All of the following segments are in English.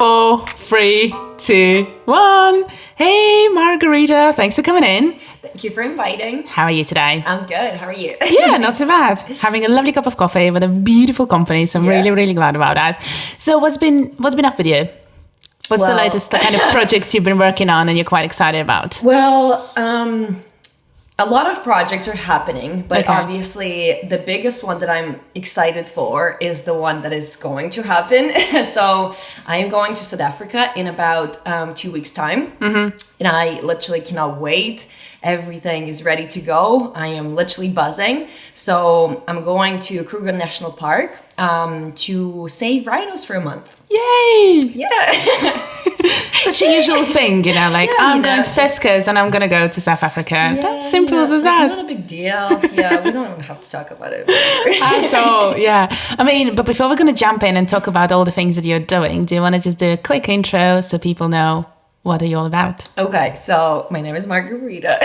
4, 3, 2, 1. Hey, Margarita. Thanks for coming in. Thank you for inviting. How are you today? I'm good. How are you? Yeah, not too bad. Having a lovely cup of coffee with a beautiful company. So I'm really, really glad about that. So what's been up with you? What's the latest kind of projects you've been working on and you're quite excited about? Well, a lot of projects are happening, but obviously the biggest one that I'm excited for is the one that is going to happen. So I am going to South Africa in about 2 weeks' time. And I literally cannot wait. Everything is ready to go. I am literally buzzing. So I'm going to Kruger National Park to save rhinos for a month. Yay! Yeah. Such a usual thing, you know, like I'm going to Tesco's and I'm going to go to South Africa. That's simple as that. Not a big deal. Yeah, we don't even have to talk about it. At all, yeah. I mean, but before we're going to jump in and talk about all the things that you're doing, do you want to just do a quick intro so people know what are you all about? Okay, so my name is Margarita.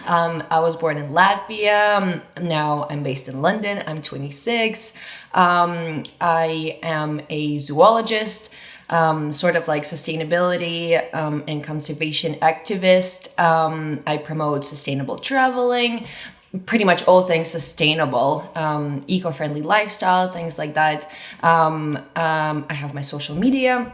I was born in Latvia. Now I'm based in London. I'm 26. I am a zoologist, sort of like sustainability and conservation activist. I promote sustainable traveling, pretty much all things sustainable, eco-friendly lifestyle, things like that. I have my social media.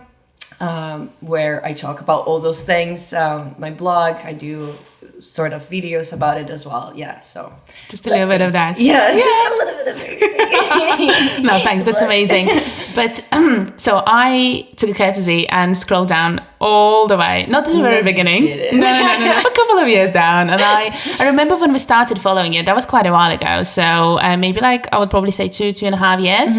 Where I talk about all those things. My blog, I do sort of videos about it as well. Yeah, so just a little bit of that. Yeah, a little bit of everything. No, thanks. That's amazing. But so I took a courtesy and scrolled down all the way, not to the very beginning. No, a couple of years down. And I remember when we started following you, that was quite a while ago. So maybe like I would probably say 2.5 years.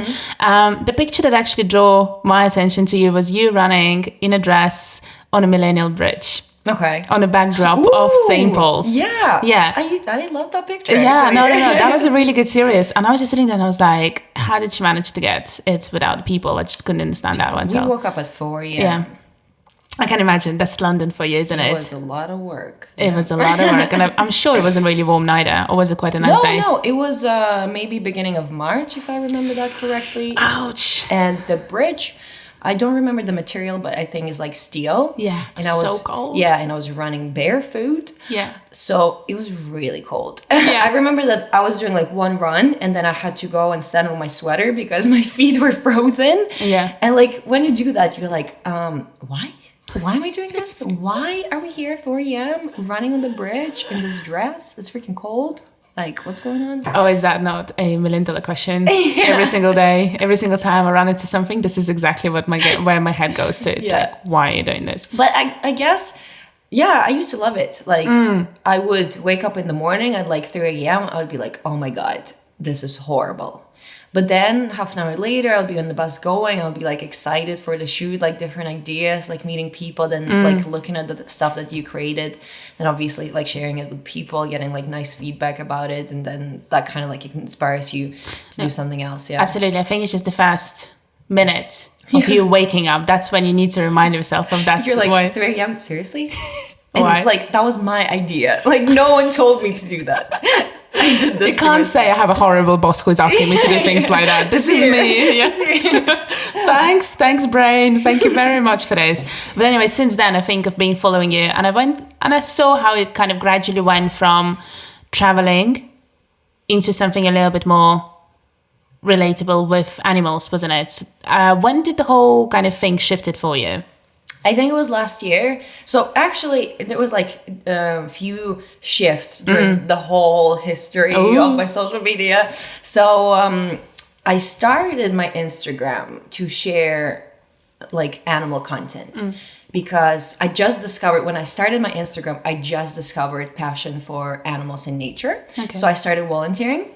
The picture that actually drew my attention to you was you running in a dress on a millennial bridge. Okay. On a backdrop of St. Paul's. Yeah. Yeah. I love that picture. Yeah, no. That was a really good series. And I was just sitting there and I was like, how did she manage to get it without people? I just couldn't understand that one. We woke up at 4 a.m. Yeah. I can imagine. That's London for you, isn't it? It was a lot of work. It was a lot of work. And I'm sure it wasn't really warm neither. Or was it quite a nice day? No. It was maybe beginning of March, if I remember that correctly. Ouch. And the bridge... I don't remember the material, but I think it's like steel. Yeah, and I was so cold. Yeah, and I was running barefoot. Yeah. So it was really cold. Yeah. I remember that I was doing like one run and then I had to go and stand on my sweater because my feet were frozen. Yeah. And like when you do that, you're like, why? Why am I doing this? Why are we here at 4 a.m. running on the bridge in this dress? It's freaking cold. Like, what's going on? Oh, is that not $1 million question? Yeah. Every single day, every single time I run into something, this is exactly what where my head goes to. It's like, why are you doing this? But I guess, yeah, I used to love it. Like, I would wake up in the morning at like 3 a.m. I would be like, oh my God, this is horrible. But then half an hour later, I'll be on the bus going. I'll be like excited for the shoot, like different ideas, like meeting people, then like looking at the stuff that you created, and obviously like sharing it with people, getting like nice feedback about it, and then that kind of like inspires you to do something else. Yeah, absolutely. I think it's just the first minute of you waking up. That's when you need to remind yourself of that. You're like 3 a.m. Seriously? And like that was my idea. Like no one told me to do that. I did this. You can't say I have a horrible boss who's asking me to do things like that. This is me. Yes. Thanks, brain. Thank you very much for this. But anyway, since then, I think I've been following you, and I went and I saw how it kind of gradually went from traveling into something a little bit more relatable with animals, wasn't it? When did the whole kind of thing shifted for you? I think it was last year. So actually, there was like a few shifts during the whole history of my social media. So I started my Instagram to share like animal content because I just discovered, when I started my Instagram, I just discovered passion for animals and nature. Okay. So I started volunteering.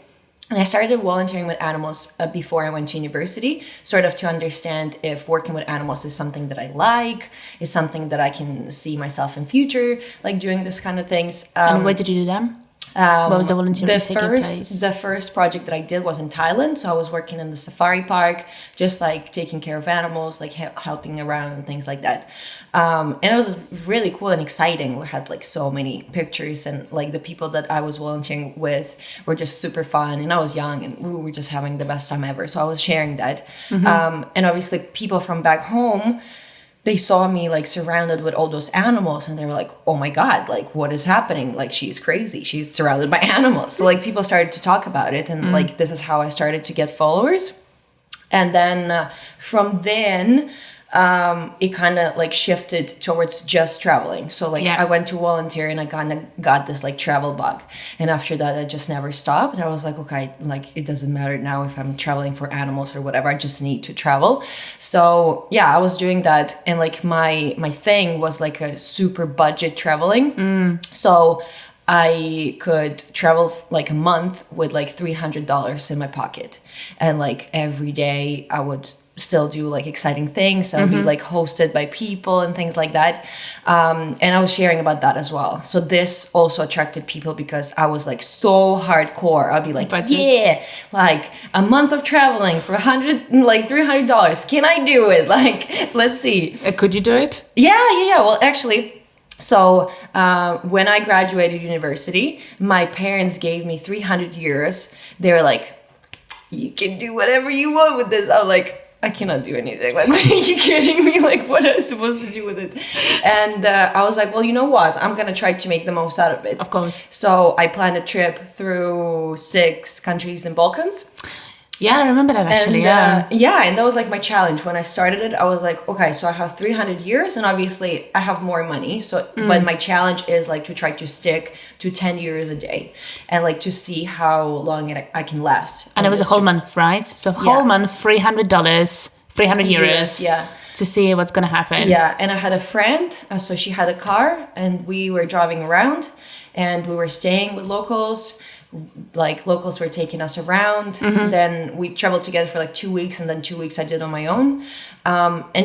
And I started volunteering with animals before I went to university, sort of to understand if working with animals is something that I like, is something that I can see myself in future, like doing this kind of things. And where did you do them? What was the volunteering taking place? The first project that I did was in Thailand. So I was working in the safari park, just like taking care of animals, like helping around and things like that. And it was really cool and exciting. We had like so many pictures, and like the people that I was volunteering with were just super fun. And I was young and we were just having the best time ever. So I was sharing that. And obviously people from back home they saw me like surrounded with all those animals, and they were like, oh my God, like what is happening? Like she's crazy. She's surrounded by animals. So like people started to talk about it, and like this is how I started to get followers. And then from then, it kind of like shifted towards just traveling. So like I went to volunteer, and I kind of got this like travel bug. And after that, I just never stopped. I was like, okay, like it doesn't matter now if I'm traveling for animals or whatever. I just need to travel. So yeah, I was doing that, and like my thing was like a super budget traveling. So I could travel like a month with like $300 in my pocket, and like every day I would still do like exciting things. I'll be like hosted by people and things like that, and I was sharing about that as well. So this also attracted people because I was like so hardcore. I'd be like, yeah, like a month of traveling for $300. Can I do it? Like, let's see. Could you do it? Yeah. Well, actually. So when I graduated university, my parents gave me 300 euros. They were like, you can do whatever you want with this. I was like, I cannot do anything. Like, are you kidding me? Like, what am I supposed to do with it? And I was like, well, you know what? I'm going to try to make the most out of it. Of course. So I planned a trip through 6 countries in Balkans. Yeah, I remember that actually. And, and that was like my challenge when I started it. I was like, okay, so I have 300 years, and obviously I have more money. So, but my challenge is like to try to stick to 10 euros a day, and like to see how long I can last. And it was a whole month, right? So whole month, $300, 300 euros. Yeah. To see what's gonna happen. Yeah, and I had a friend, so she had a car, and we were driving around, and we were staying with locals. Like locals were taking us around. Then we traveled together for like 2 weeks, and then 2 weeks I did on my own. And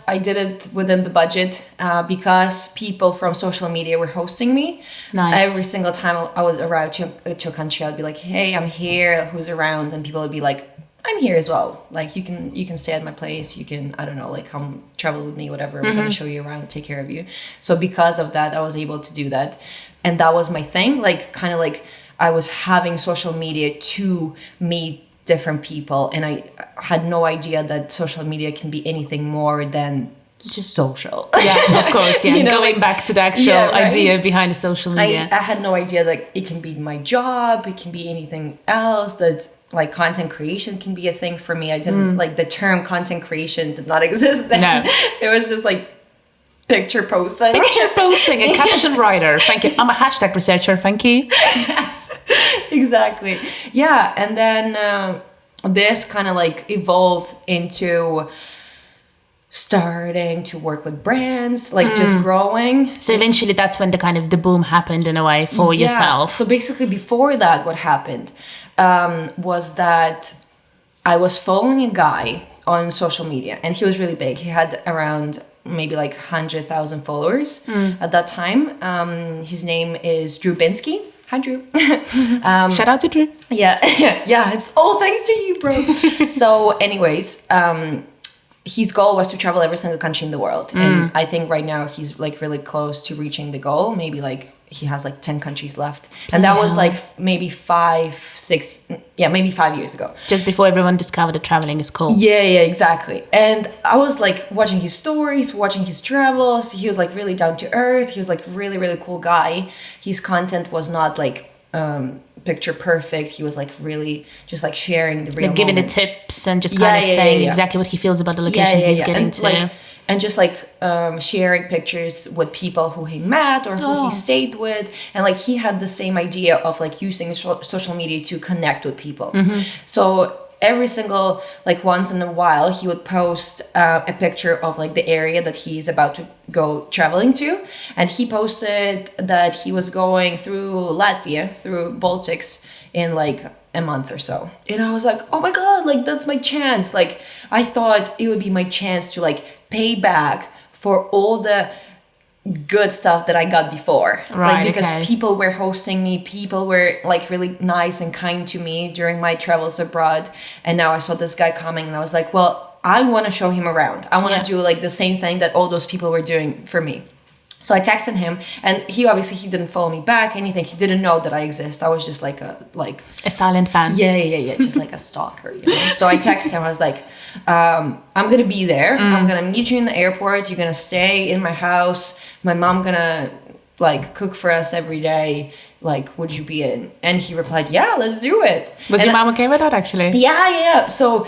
I did it within the budget because people from social media were hosting me. Nice. Every single time I would arrive to a country, I'd be like, hey, I'm here, who's around? And people would be like, I'm here as well. Like you can stay at my place. You can, I don't know, like come travel with me, whatever. I'm gonna show you around, take care of you. So because of that, I was able to do that. And that was my thing. Like kind of like I was having social media to meet different people, and I had no idea that social media can be anything more than just social. Yeah, of course. Yeah, going back to the actual idea behind the social media. I had no idea that it can be my job. It can be anything else. That like content creation can be a thing for me. I didn't like the term content creation did not exist then. No. It was just like picture posting. A caption writer. Thank you. I'm a hashtag researcher. Thank you. Yes, exactly. Yeah, and then this kind of like evolved into starting to work with brands, like just growing. So eventually that's when the boom happened in a way for yourself. So basically before that, what happened was that I was following a guy on social media, and he was really big. He had around maybe like 100,000 followers at that time. His name is Drew Binsky. Hi, Drew. Shout out to Drew. Yeah, it's all thanks to you, bro. So anyways, his goal was to travel every single country in the world. And I think right now he's like really close to reaching the goal. Maybe like he has like 10 countries left. And that was like maybe 5 years ago. Just before everyone discovered that traveling is cool. Yeah, exactly. And I was like watching his stories, watching his travels. He was like really down to earth. He was like really, really cool guy. His content was not like picture perfect. He was like really just like sharing the real like giving moments. The tips and just kind of saying exactly what he feels about the location he's getting and, to. Like, and just like sharing pictures with people who he met or who he stayed with. And like he had the same idea of like using social media to connect with people. So every single like once in a while he would post a picture of like the area that he's about to go traveling to, and he posted that he was going through Latvia, through Baltics in like a month or so. And I was like, oh my god, like that's my chance. Like I thought it would be my chance to like pay back for all the good stuff that I got before. Right, like because people were hosting me, people were like really nice and kind to me during my travels abroad. And now I saw this guy coming, and I was like, well, I want to show him around. I want to do like the same thing that all those people were doing for me. So I texted him, and he didn't follow me back, anything. He didn't know that I exist. I was just like a silent fan. Yeah, just like a stalker, you know. So I texted him. I was like, I'm gonna be there. I'm gonna meet you in the airport. You're gonna stay in my house. My mom gonna like cook for us every day. Like, would you be in? And he replied, yeah, let's do it. Was your mom okay with that, actually? Yeah. So,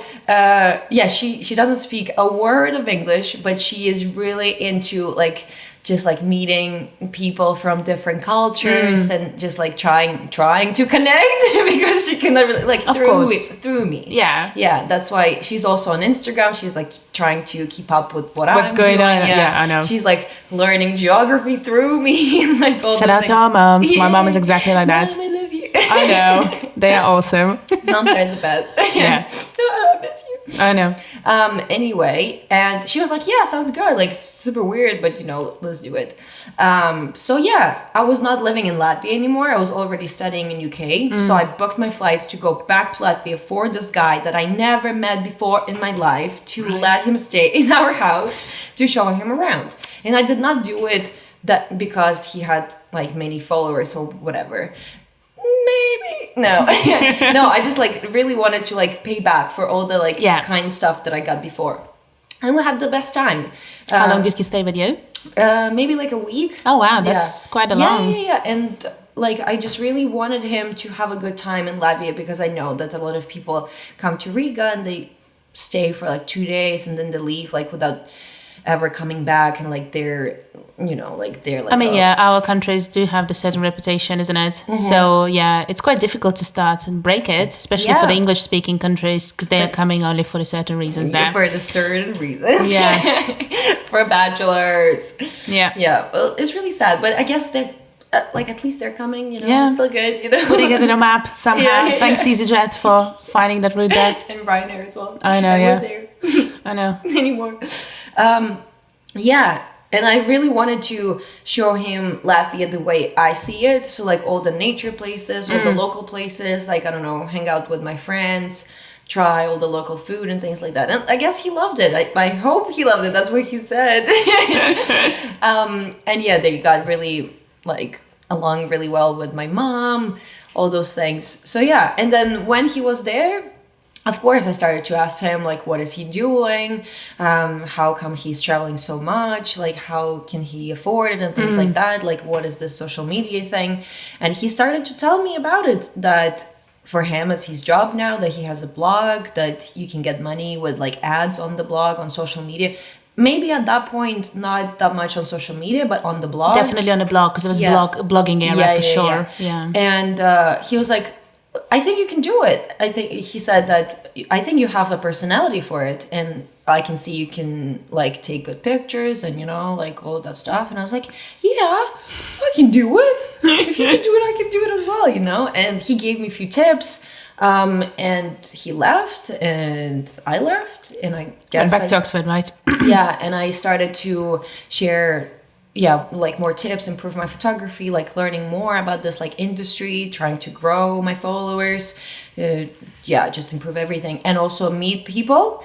she doesn't speak a word of English, but she is really into like just like meeting people from different cultures and just like trying to connect because she can really like through me. Yeah. That's why she's also on Instagram. She's like trying to keep up with what's going doing. on. Yeah, I know. She's like learning geography through me and like all Shout out to our moms. Yeah. My mom is exactly like that. Mom, I love you. I know. They are awesome. Moms are the best. Yeah. I miss you. I know. Anyway, and she was like, yeah, sounds good. Like super weird, but you know, let's do it. So yeah, I was not living in Latvia anymore. I was already studying in UK. So I booked my flights to go back to Latvia for this guy that I never met before in my life, to let him stay in our house, to show him around. And I did not do it that because he had like many followers or whatever. Maybe no. No, I just like really wanted to like pay back for all the like kind stuff that I got before, and we had the best time. How long did he stay with you? Maybe like a week. Oh wow, that's quite a long. Yeah. And like I just really wanted him to have a good time in Latvia, because I know that a lot of people come to Riga and they stay for like 2 days and then they leave like without ever coming back, and like they're like, I mean, our countries do have the certain reputation, isn't it? So yeah, it's quite difficult to start and break it, especially for the English speaking countries, because they are coming only for the certain reasons there. For the certain reasons. Yeah. For bachelors. Yeah. Well, it's really sad, but I guess they're like, at least they're coming, you know. Yeah. It's still good, you know. Putting it in a map somehow. Thanks EasyJet for finding that route there. And Ryanair as well. I know, I was there. I know. Anymore. Yeah. And I really wanted to show him Latvia the way I see it. So like all the nature places, all the local places, like, I don't know, hang out with my friends, try all the local food and things like that. And I guess he loved it. I hope he loved it. That's what he said. And yeah, they got really like along really well with my mom, all those things. So yeah. And then when he was there, of course, I started to ask him, like, what is he doing? How come he's traveling so much? Like, how can he afford it and things like that? Like, what is this social media thing? And he started to tell me about it, that for him, it's his job now, that he has a blog, that you can get money with, like, ads on the blog, on social media. Maybe at that point, not that much on social media, but on the blog. Definitely on the blog, because it was blogging area for sure. Yeah. And he was like, I think you can do it. He said that, I think you have a personality for it, and I can see you can like take good pictures and, you know, like all of that stuff. And I was like, yeah, I can do it. If you can do it, I can do it as well, you know. And he gave me a few tips, and he left and I left, and I guess back to Oxford, right? Yeah, and I started to share like more tips, improve my photography, like learning more about this like industry, trying to grow my followers, just improve everything, and also meet people.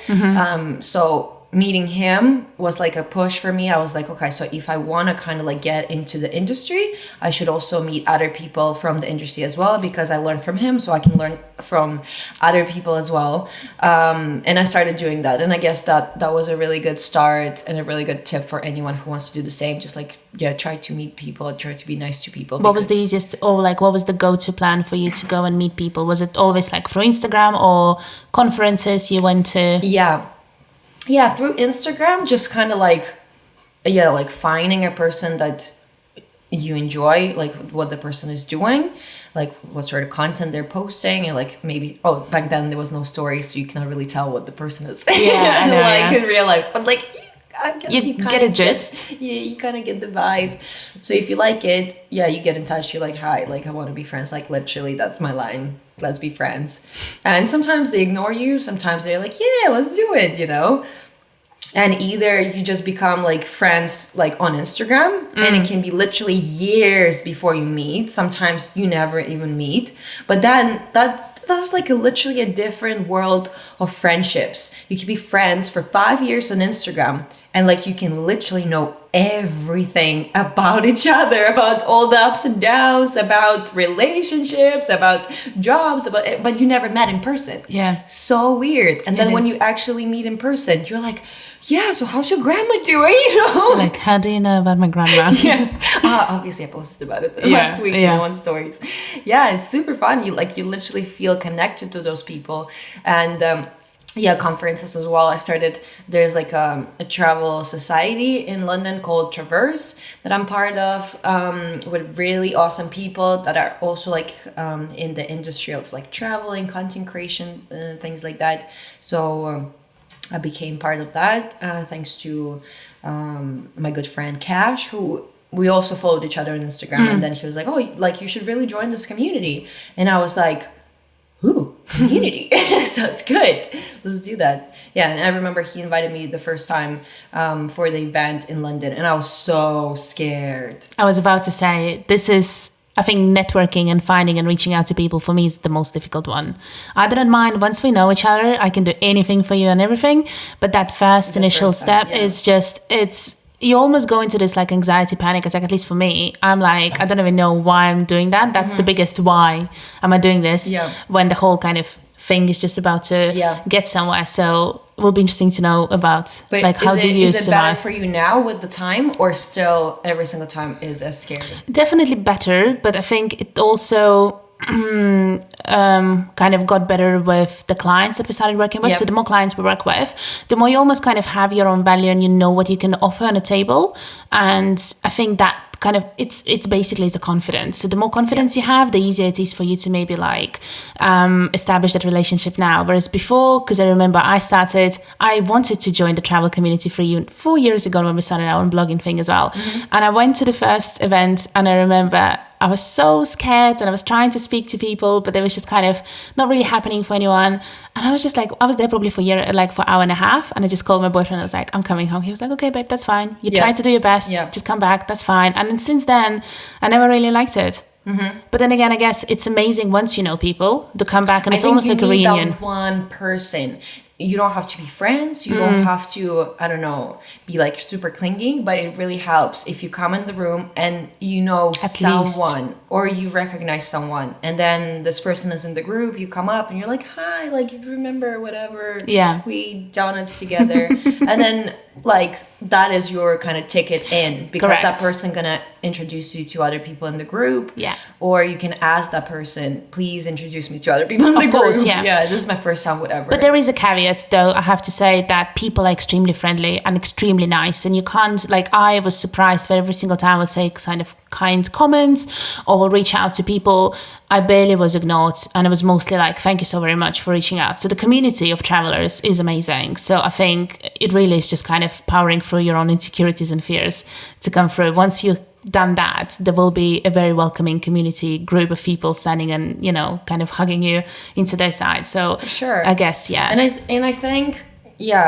So meeting him was like a push for me. I was like, okay, so if I want to kind of like get into the industry, I should also meet other people from the industry as well, because I learned from him, so I can learn from other people as well. And I started doing that, and I guess that was a really good start and a really good tip for anyone who wants to do the same. Just like, try to meet people, try to be nice to people. What was the easiest, or like what was the go-to plan for you to go and meet people? Was it always like through Instagram or conferences you went to? Yeah, through Instagram, just kind of like, like finding a person that you enjoy, like what the person is doing, like what sort of content they're posting, and like maybe, back then there was no stories, so you cannot really tell what the person is in real life. But like, I guess you kind get a gist. You kind of get the vibe. So if you like it, you get in touch. You're like, hi, like I want to be friends. Like literally, that's my line. Let's be friends. And sometimes they ignore you. Sometimes they're like, yeah, let's do it, you know. And either you just become like friends like on Instagram, and it can be literally years before you meet. Sometimes you never even meet. But then that's like literally a different world of friendships. You can be friends for 5 years on Instagram, and like you can literally know everything about each other, about all the ups and downs, about relationships, about jobs, but you never met in person. Yeah. So weird. And then when you actually meet in person, you're like, yeah, so how's your grandma doing? You know? Like, how do you know about my grandma? Yeah. Obviously I posted about it last week, on stories. Yeah, it's super fun. You literally feel connected to those people. And conferences as well. There's like a travel society in London called Traverse that I'm part of, with really awesome people that are also like in the industry of like traveling, content creation, things like that. So I became part of that thanks to my good friend Cash, who we also followed each other on Instagram. And then he was like, oh, like you should really join this community. And I was like, ooh, community. So it's good. Let's do that. Yeah, and I remember he invited me the first time for the event in London, and I was so scared. I was about to say, this is, I think networking and finding and reaching out to people for me is the most difficult one. I don't mind, once we know each other, I can do anything for you and everything. But that first initial step is just, you almost go into this like anxiety panic attack, at least for me. I'm like, I don't even know why I'm doing that. That's the biggest why am I doing this, when the whole kind of thing is just about to get somewhere. So it will be interesting to know about, but like, how do you is it survive? better for you now with the time, or still every single time is as scary? Definitely better, but I think it also kind of got better with the clients that we started working with. So the more clients we work with, the more you almost kind of have your own value and you know what you can offer on a table. And I think that kind of it's basically it's a confidence. So the more confidence you have, the easier it is for you to maybe like establish that relationship now. Whereas before, because I remember I wanted to join the travel community for you 4 years ago when we started our own blogging thing as well. And I went to the first event, and I remember I was so scared, and I was trying to speak to people, but it was just kind of not really happening for anyone. And I was just like, I was there probably for an hour and a half, and I just called my boyfriend. I was like, I'm coming home. He was like, okay, babe, that's fine. You try to do your best. Just come back. That's fine. And then since then, I never really liked it. But then again, I guess it's amazing once you know people to come back, and it's almost like a reunion. That one person. You don't have to be friends. You don't have to, I don't know, be like super clingy, but it really helps if you come in the room and you know someone or you recognize someone, and then this person is in the group, you come up and you're like, hi, like, you remember whatever, we eat donuts together. And then like that is your kind of ticket in, because that person gonna introduce you to other people in the group. Or you can ask that person, please introduce me to other people in the group. This is my first time, whatever. But there is a caveat though. I have to say that people are extremely friendly and extremely nice, and you can't, like, I was surprised that every single time I would say kind comments or will reach out to people, I barely was ignored, and it was mostly like, thank you so very much for reaching out. So the community of travelers is amazing. So I think it really is just kind of powering through your own insecurities and fears to come through. Once you've done that, there will be a very welcoming community group of people standing and, you know, kind of hugging you into their side. So I guess, and I think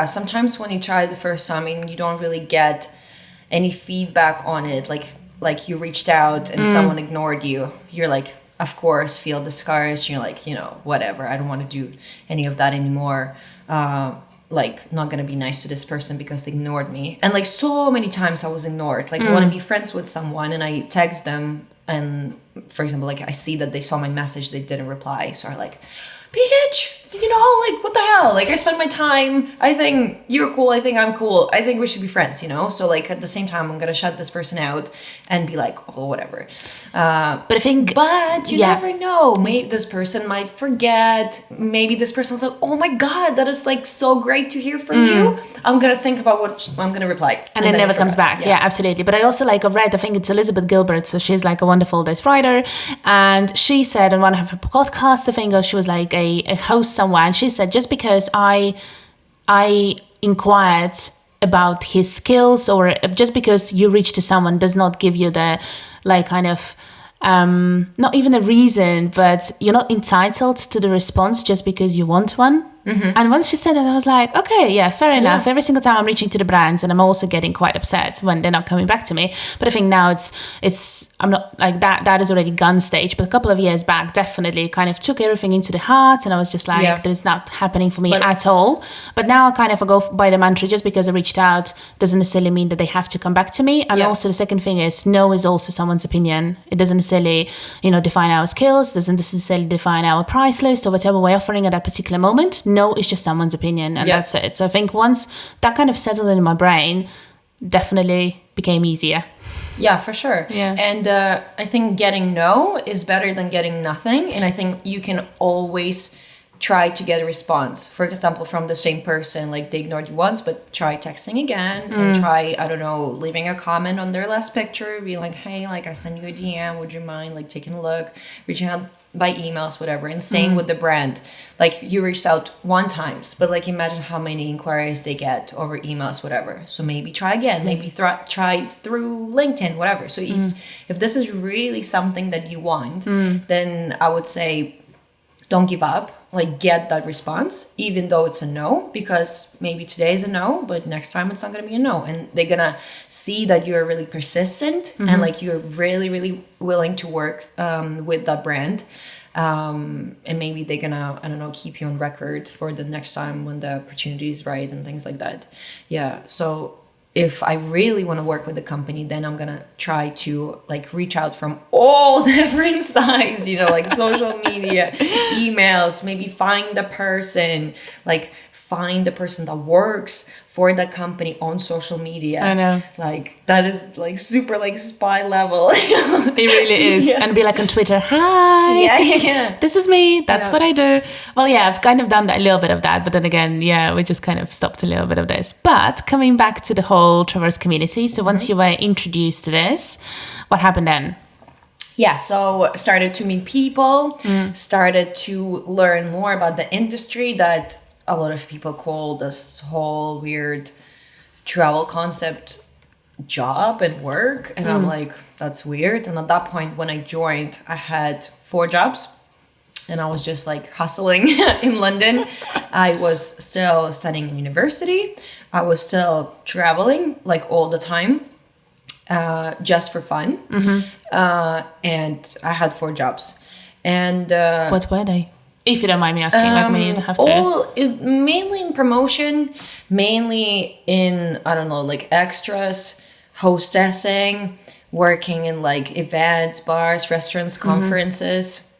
sometimes when you try the first time and you don't really get any feedback on it, like you reached out and someone ignored you, you're like, of course, feel discouraged. You're like, you know, whatever, I don't want to do any of that anymore. Like, not gonna be nice to this person because they ignored me. And like so many times I was ignored. Like I want to be friends with someone and I text them, and for example, like I see that they saw my message, they didn't reply, so I'm like, bitch, you know, like, what the hell? Like, I spend my time, I think you're cool, I think I'm cool, I think we should be friends, you know? So like at the same time, I'm gonna shut this person out and be like, oh, whatever. But you never know. Maybe this person might forget. Maybe this person was like, oh my God, that is like so great to hear from you. I'm gonna think about what I'm gonna reply. And it never comes back. Yeah, absolutely. But I also I've read, I think it's Elizabeth Gilbert, so she's like a wonderful desk writer, and she said in one of her podcasts, I think she was like a host somewhere, and she said, just because I inquired about his skills, or just because you reach to someone does not give you the kind of not even a reason, but you're not entitled to the response just because you want one. And once she said that, I was like, okay, yeah, fair enough. Every single time I'm reaching to the brands, and I'm also getting quite upset when they're not coming back to me. But I think now I'm not like that. That is already gone stage. But a couple of years back, definitely kind of took everything into the heart, and I was just like, there's not happening for me at all. But now I kind of go by the mantra, just because I reached out doesn't necessarily mean that they have to come back to me. And also the second thing is, no is also someone's opinion. It doesn't necessarily, define our skills, doesn't necessarily define our price list or whatever we're offering at that particular moment. No, it's just someone's opinion, and that's it. So I think once that kind of settled in my brain, definitely became easier. Yeah, for sure. Yeah. And I think getting no is better than getting nothing. And I think you can always try to get a response. For example, from the same person, like they ignored you once, but try texting again and try, I don't know, leaving a comment on their last picture, being like, hey, like I sent you a DM, would you mind like taking a look, reaching out by emails, whatever. And same with the brand. Like you reached out one times, but like imagine how many inquiries they get over emails, whatever. So maybe try again, maybe try through LinkedIn, whatever. So if this is really something that you want, then I would say don't give up, like get that response, even though it's a no, because maybe today is a no, but next time it's not going to be a no. And they're going to see that you're really persistent and like you're really, really willing to work with that brand. And maybe they're going to, I don't know, keep you on record for the next time when the opportunity is right and things like that. Yeah. So if I really want to work with the company, then I'm going to try to like reach out from all different sides, like social media, emails, maybe find the person that works for the company on social media. I know. Like that is like super like spy level. It really is. Yeah. And be like on Twitter, hi. Yeah. This is me. That's what I do. Well, yeah, I've kind of done a little bit of that. But then again, yeah, we just kind of stopped a little bit of this. But coming back to the whole Traverse community. So once you were introduced to this, what happened then? Yeah, so started to meet people, started to learn more about the industry that a lot of people call this whole weird travel concept job and work. And I'm like, that's weird. And at that point, when I joined, I had 4 jobs and I was just like hustling in London. I was still studying in university. I was still traveling like all the time, just for fun. And I had 4 jobs. And what were they? If you don't mind me asking, you have to. Mainly in promotion, mainly in, I don't know, like extras, hostessing, working in like events, bars, restaurants, conferences,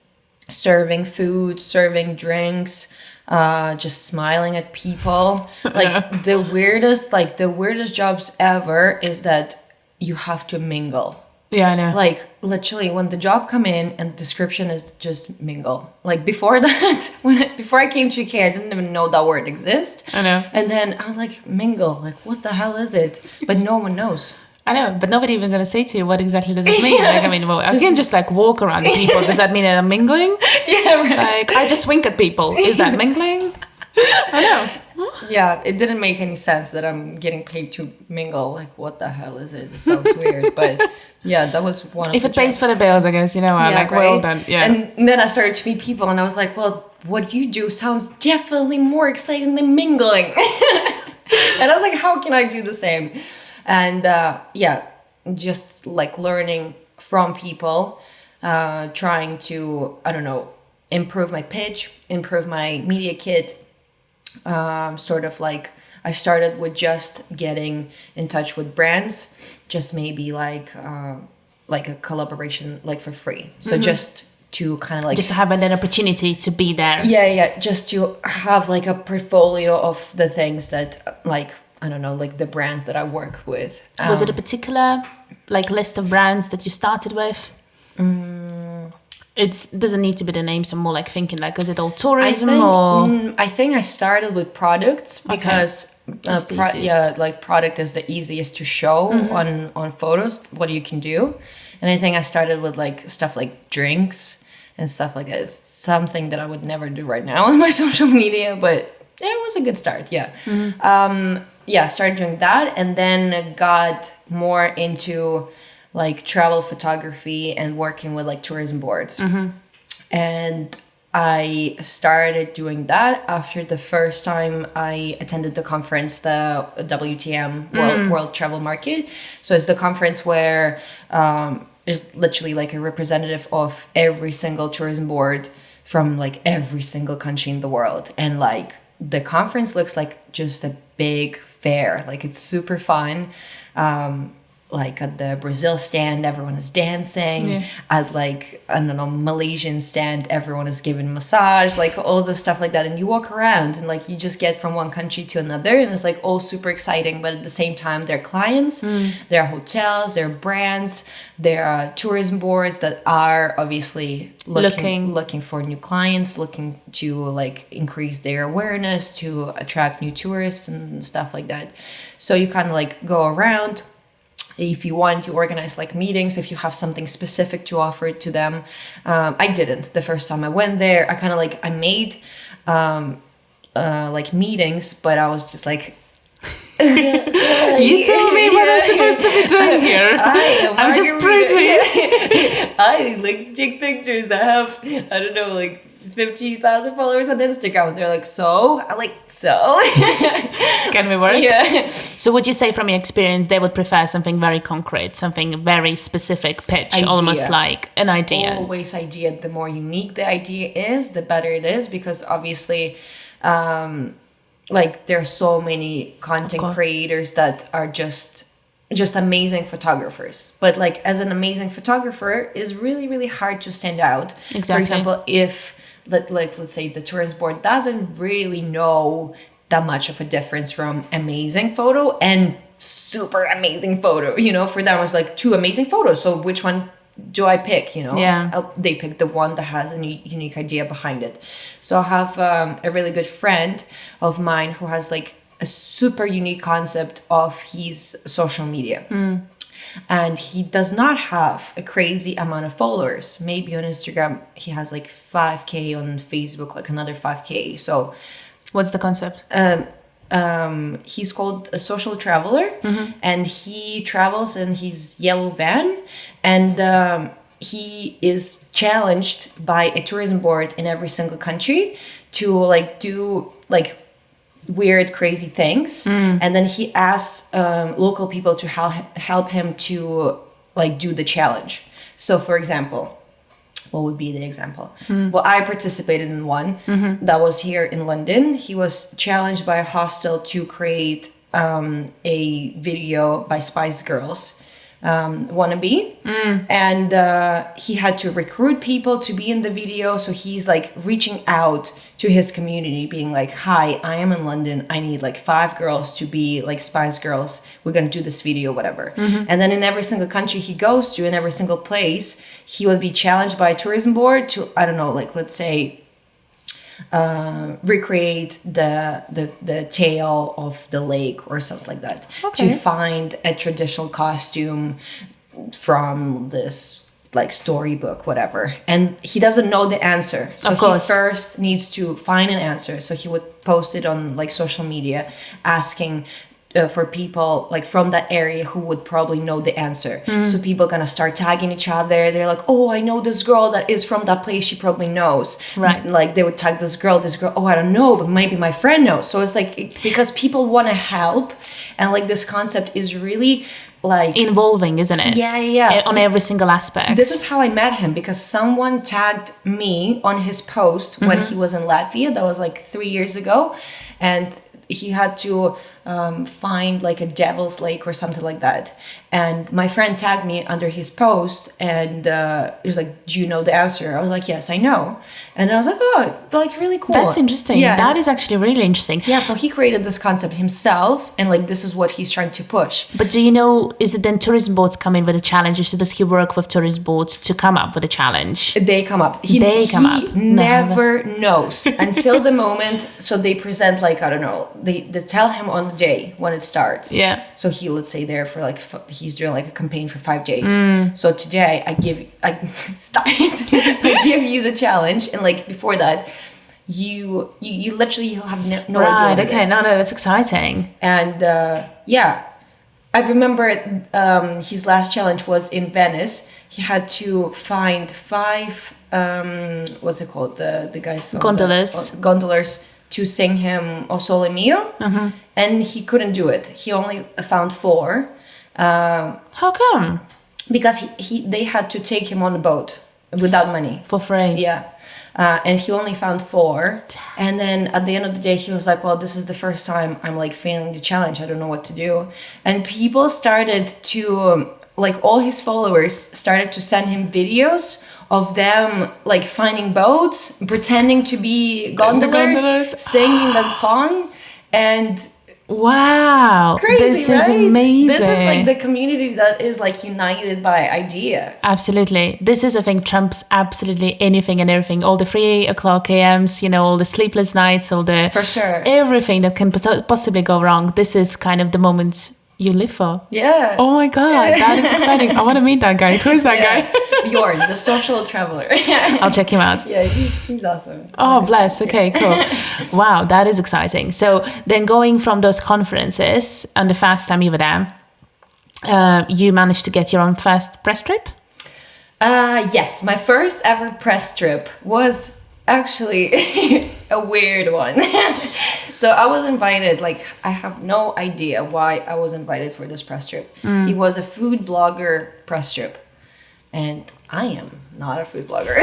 serving food, serving drinks, just smiling at people. Like the weirdest jobs ever is that you have to mingle. Yeah, I know. Like literally when the job come in and description is just mingle. Like before that, before I came to UK, I didn't even know that word exists. I know. And then I was like, mingle, like what the hell is it? But no one knows. I know, but nobody even gonna say to you what exactly does it mean. Like, I mean, well, I can just like walk around people. Does that mean that I'm mingling? Yeah, right. Like I just wink at people. Is that mingling? I know. Yeah, it didn't make any sense that I'm getting paid to mingle. Like, what the hell is it? It sounds weird, but yeah, that was one of the If it pays for the bills, I guess, like, right? Well done. Yeah. And then I started to meet people and I was like, well, what you do sounds definitely more exciting than mingling. And I was like, how can I do the same? And just like learning from people, trying to, I don't know, improve my pitch, improve my media kit. Sort of like I started with just getting in touch with brands, just maybe like a collaboration like for free. So just to kind of like just to have an opportunity to be there. Yeah, just to have like a portfolio of the things that like I don't know, like the brands that I work with. Was it a particular like list of brands that you started with? It doesn't need to be the names. I'm more like thinking like, is it all tourism I think I started with products because product is the easiest to show on photos what you can do. And I think I started with like stuff like drinks and stuff like that. It's something that I would never do right now on my social media, but it was a good start. Yeah. I started doing that and then got more into like travel photography and working with like tourism boards. And I started doing that after the first time I attended the conference, the WTM, World Travel Market. So it's the conference where is literally like a representative of every single tourism board from like every single country in the world. And like the conference looks like just a big fair. Like it's super fun. Like at the Brazil stand, everyone is dancing. Yeah. At like, I don't know, Malaysian stand, everyone is giving massage, like all the stuff like that. And you walk around and like you just get from one country to another, and it's like all super exciting. But at the same time, they're clients, they're hotels, they're brands, there are tourism boards that are obviously looking for new clients, looking to like increase their awareness, to attract new tourists and stuff like that. So you kind of like go around. If you want, you organize like meetings if you have something specific to offer to them. I didn't the first time I went there. I kind of like, I made like meetings, but I was just like, you tell me what I'm supposed to be doing here. I'm just pretty. I like take pictures. I have, I don't know, like 50,000 followers on Instagram. They're like, so? I'm like, so? Can we work? Yeah. So would you say from your experience, they would prefer something very concrete, something very specific pitch, idea. Almost like an idea? Always idea. The more unique the idea is, the better it is, because obviously, like there are so many content creators that are just amazing photographers. But like as an amazing photographer, is really, really hard to stand out. Exactly. For example, if let's say the tourist board doesn't really know that much of a difference from amazing photo and super amazing photo, you know, for them it was like two amazing photos. So which one do I pick, you know? Yeah. They pick the one that has a unique idea behind it. So I have a really good friend of mine who has like a super unique concept of his social media. And he does not have a crazy amount of followers. Maybe on Instagram, he has like 5K, on Facebook, like another 5K. So what's the concept? He's called a social traveler, and he travels in his yellow van, and he is challenged by a tourism board in every single country to like do like weird, crazy things, and then he asks local people to help him to like do the challenge. So, for example, what would be the example? Well, I participated in one that was here in London. He was challenged by a hostel to create a video by Spice Girls wannabe, and he had to recruit people to be in the video. So he's like reaching out to his community, being like, hi, I am in London, I need like 5 girls to be like Spice Girls, we're gonna do this video, whatever. And then in every single country he goes to, in every single place, he would be challenged by a tourism board to, I don't know, like let's say recreate the tail of the lake or something like that, to find a traditional costume from this like storybook, whatever. And he doesn't know the answer, so he first needs to find an answer. So he would post it on like social media, asking for people like from that area who would probably know the answer. So people gonna start tagging each other. They're like, oh, I know this girl that is from that place, she probably knows. Right. Like they would tag this girl, oh, I don't know, but maybe my friend knows. So it's like, because people want to help, and like this concept is really like involving, isn't it? Yeah. On every single aspect. This is how I met him, because someone tagged me on his post when he was in Latvia. That was like 3 years ago, and he had to find like a devil's lake or something like that. And my friend tagged me under his post, and he was like, do you know the answer? I was like, yes, I know. And I was like, oh, like really cool. That's interesting. Yeah. That is actually really interesting. Yeah, so he created this concept himself, and like this is what he's trying to push. But do you know, is it then tourism boards come in with a challenge, or does he work with tourism boards to come up with a challenge? They come up. He never knows until the moment. So they present like, I don't know, they tell him on the day when it starts. Yeah. So he, let's say there for like, he's doing like a campaign for 5 days. So today I give you the challenge, and like before that, you literally have no idea. Right. Okay. No, that's exciting. And yeah, I remember his last challenge was in Venice. He had to find 5 what's it called, the guys on Gondolas. gondolas to sing him O Sole Mio, and he couldn't do it. He only found 4. How come? Because they had to take him on the boat without money. For free. Yeah. And he only found 4. And then at the end of the day, he was like, well, this is the first time I'm like failing the challenge. I don't know what to do. And people started to, like all his followers started to send him videos of them like finding boats, pretending to be gondolas, singing that song. And wow, crazy, this right? is amazing. This is like the community that is like united by idea. Absolutely. This is, I think, trumps absolutely anything and everything. All the 3 o'clock AMs, all the sleepless nights, all the... For sure. Everything that can possibly go wrong. This is kind of the moment you live for. Yeah. Oh my God, that is exciting. I want to meet that guy. Who is that guy? Jorn, the social traveler. I'll check him out. Yeah, he's awesome. Oh, bless. Okay, cool. Wow, that is exciting. So then going from those conferences and the first time you were there, you managed to get your own first press trip? Yes, my first ever press trip was actually a weird one. So I was invited, like I have no idea why I was invited for this press trip. It was a food blogger press trip. And I am not a food blogger.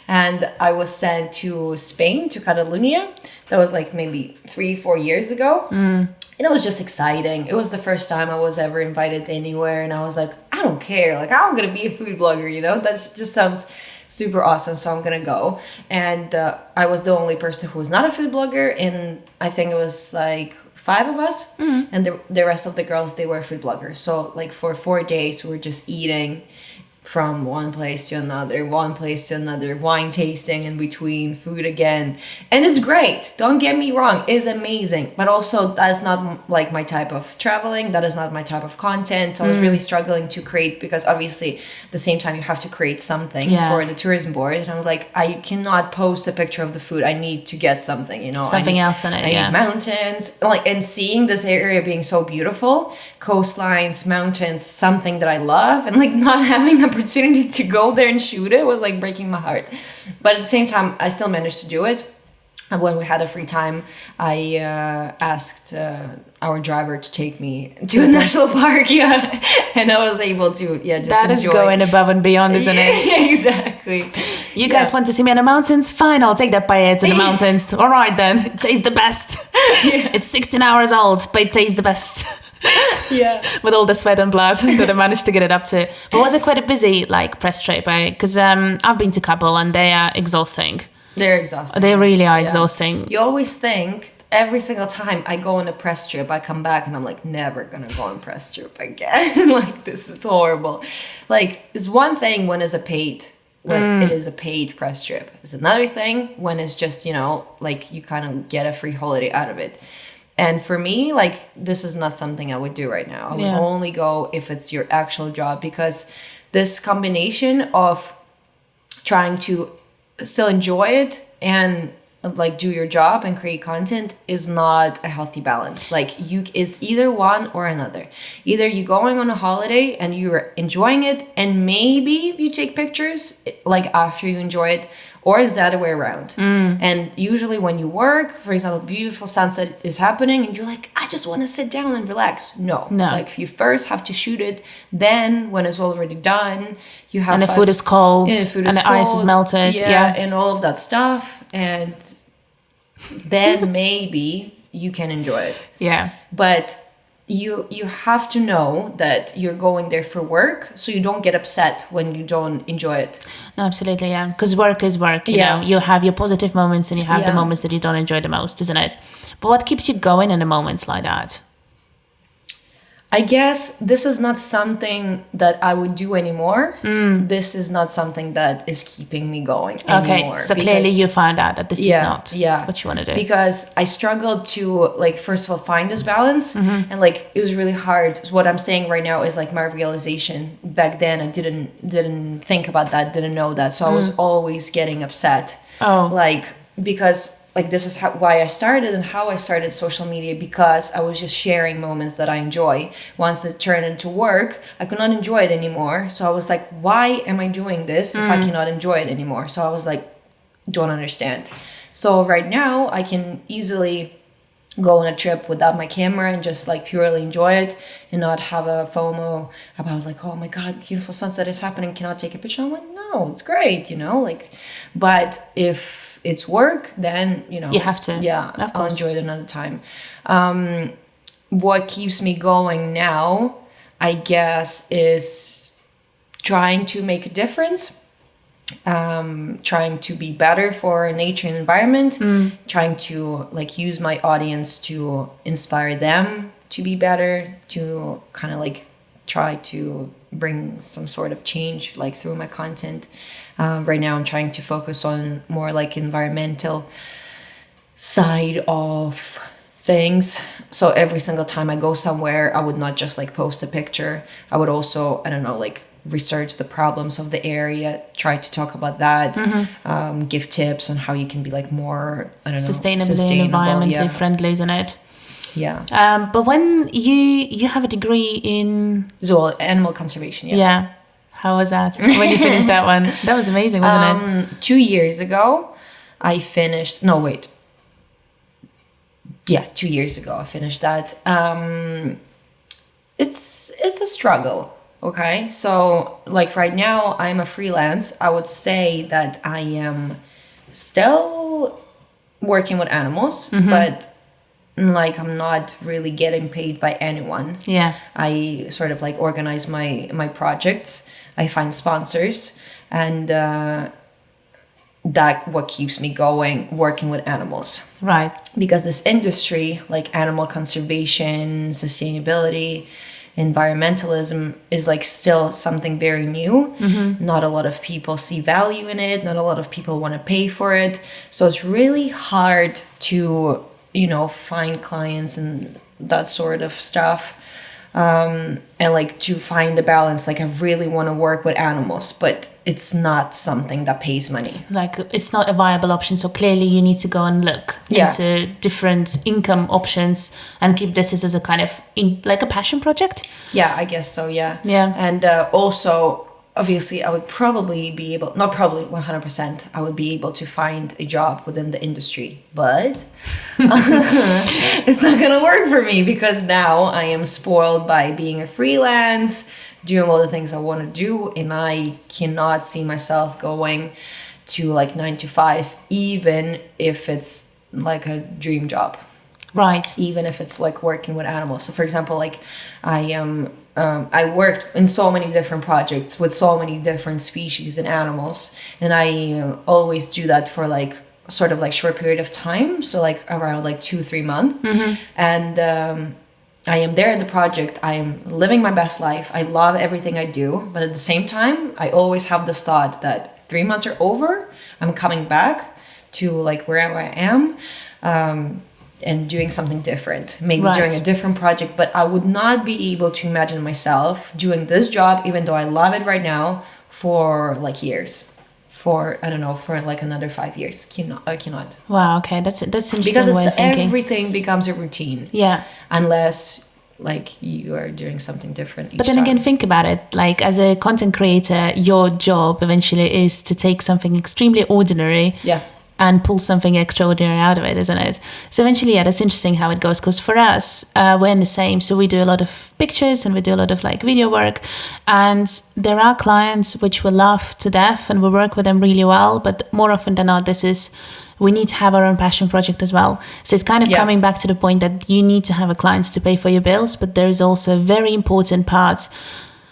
And I was sent to Spain, to Catalonia. That was like maybe 3-4 years ago. And it was just exciting. It was the first time I was ever invited anywhere. And I was like, I don't care. Like, I'm going to be a food blogger, That just sounds super awesome. So I'm going to go. And I was the only person who was not a food blogger. And I think it was like 5 of us. And the rest of the girls, they were food bloggers. So like for 4 days, we were just eating from one place to another, wine tasting in between, food again. And it's great. Don't get me wrong. It's amazing. But also that's not like my type of traveling. That is not my type of content. So I was really struggling to create, because obviously at the same time you have to create something for the tourism board. And I was like, I cannot post a picture of the food. I need to get something, Something else in it, I need mountains. And seeing this area being so beautiful, coastlines, mountains, something that I love, and like not having the opportunity to go there and shoot it was like breaking my heart. But at the same time, I still managed to do it. And when we had a free time, I asked our driver to take me to a national park, and I was able to, just that enjoy. Is going above and beyond, isn't it? Yeah, exactly. You guys want to see me in the mountains? Fine, I'll take that paella to the mountains. All right then, it tastes the best. It's 16 hours old, but it tastes the best. Yeah. With all the sweat and blood that I managed to get it up to. But was it quite a busy press trip? Because I've been to a couple and they are exhausting. They're exhausting. They really are exhausting. You always think every single time I go on a press trip, I come back and I'm like, never gonna go on press trip again. Like, this is horrible. Like, it's one thing when it's a paid, when it is a paid press trip. It's another thing when it's just, like you kind of get a free holiday out of it. And for me, like, this is not something I would do right now. I would only go if it's your actual job, because this combination of trying to still enjoy it and like do your job and create content is not a healthy balance. Like, is either one or another. Either you're going on a holiday and you're enjoying it and maybe you take pictures like after you enjoy it, or is the other way around. And usually when you work, for example, beautiful sunset is happening and you're like, I just want to sit down and relax. No. Like, you first have to shoot it. Then when it's already done, you have... And the food is cold. Yeah, the food is and the cold, ice is melted. Yeah, and all of that stuff. And then maybe you can enjoy it. Yeah. But you have to know that you're going there for work, so you don't get upset when you don't enjoy it. No, absolutely, yeah. Because work is work, you know. You have your positive moments and you have the moments that you don't enjoy the most, isn't it? But what keeps you going in the moments like that? I guess this is not something that I would do anymore. This is not something that is keeping me going anymore. Okay, so clearly you found out that this is not what you want to do. Because I struggled to, like, first of all, find this balance. And, like, it was really hard. So what I'm saying right now is, like, my realization. Back then, I didn't think about that, didn't know that. So I was always getting upset. Oh. Like, because... like this is why I started and how I started social media, because I was just sharing moments that I enjoy. Once it turned into work, I could not enjoy it anymore. So I was like, why am I doing this if I cannot enjoy it anymore? So I was like, don't understand. So right now I can easily go on a trip without my camera and just like purely enjoy it and not have a FOMO about like, oh my God, beautiful sunset is happening, cannot take a picture. I'm like, no, it's great, like, but if it's work, then, you have to. Yeah, I'll enjoy it another time. What keeps me going now, I guess, is trying to make a difference. Trying to be better for nature and environment, trying to like use my audience to inspire them to be better, to kind of like try to bring some sort of change like through my content. Right now I'm trying to focus on more like environmental side of things. So every single time I go somewhere, I would not just like post a picture. I would also, I don't know, like research the problems of the area, try to talk about that, give tips on how you can be like more, I don't know, sustainable and environmentally friendly, isn't it? Yeah. But when you have a degree in animal conservation, yeah, how was that when you finished that one? That was amazing, wasn't it? 2 years ago I finished 2 years ago I finished that. It's a struggle. Okay, so like right now I'm a freelance. I would say that I am still working with animals, but like I'm not really getting paid by anyone. Yeah. I sort of like organize my projects. I find sponsors, and that what keeps me going, working with animals. Right. Because this industry, like animal conservation, sustainability, environmentalism, is like still something very new. Not a lot of people see value in it. Not a lot of people want to pay for it. So it's really hard to, find clients and that sort of stuff. And like to find the balance, like I really want to work with animals, but it's not something that pays money. Like it's not a viable option. So clearly you need to go and look into different income options and keep this as a kind of like a passion project. Yeah, I guess so. Yeah. Yeah. And also, obviously, I would probably be able, not probably, 100%, I would be able to find a job within the industry, but it's not going to work for me because now I am spoiled by being a freelance, doing all the things I want to do, and I cannot see myself going to like 9 to 5, even if it's like a dream job. Right. Even if it's like working with animals. So for example, like I worked in so many different projects with so many different species and animals, and I always do that for like sort of like short period of time, so like around like 2-3 months. And I am there at the project, I am living my best life, I love everything I do, but at the same time I always have this thought that 3 months are over, I'm coming back to like wherever I am, and doing something different, maybe doing a different project. But I would not be able to imagine myself doing this job, even though I love it right now, for like years, for I don't know, for like another 5 years. I cannot. Wow. Okay, that's interesting. Because way of thinking. Everything becomes a routine. Yeah. Unless like you are doing something different each but then time. again, think about it, like as a content creator, your job eventually is to take something extremely ordinary and pull something extraordinary out of it, isn't it? So eventually, that's interesting how it goes, because for us, we're in the same. So we do a lot of pictures and we do a lot of like video work, and there are clients which we love to death and we work with them really well, but more often than not, we need to have our own passion project as well. So it's kind of coming back to the point that you need to have a client to pay for your bills, but there is also a very important part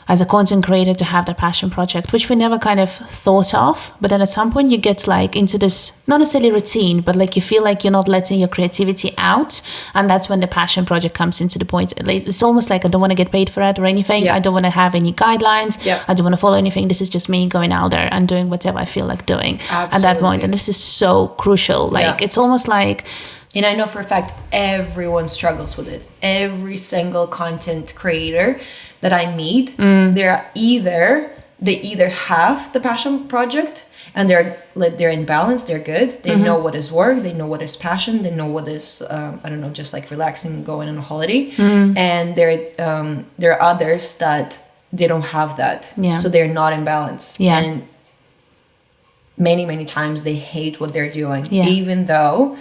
as a content creator to have that passion project, which we never kind of thought of. But then at some point you get like into this, not necessarily routine, but like you feel like you're not letting your creativity out. And that's when the passion project comes into the point. It's almost like I don't want to get paid for it or anything. I don't want to have any guidelines. I don't want to follow anything. This is just me going out there and doing whatever I feel like doing at that point. And this is so crucial. Like it's almost like... And I know for a fact everyone struggles with it. Every single content creator that I meet, they're either they either have the passion project and they're in balance, they're good, they know what is work, they know what is passion, they know what is I don't know, just like relaxing, going on a holiday. And there are others that they don't have that, so they're not in balance. And many times they hate what they're doing, even though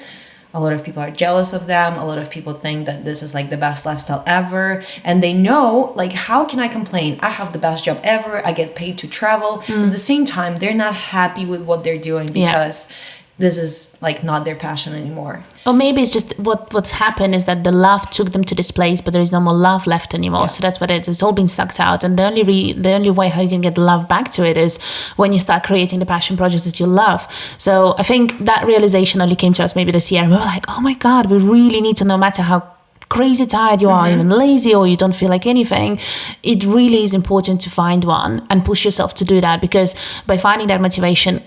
a lot of people are jealous of them. A lot of people think that this is like the best lifestyle ever. And they know, like, how can I complain? I have the best job ever. I get paid to travel. At the same time, they're not happy with what they're doing because this is like not their passion anymore. Or maybe it's just what's happened is that the love took them to this place, but there is no more love left anymore. So that's what it is. It's all been sucked out. And the only way how you can get love back to it is when you start creating the passion projects that you love. So I think that realization only came to us maybe this year. And we were like, oh my God, we really need to, no matter how crazy tired you are, even lazy, or you don't feel like anything, it really is important to find one and push yourself to do that, because by finding that motivation,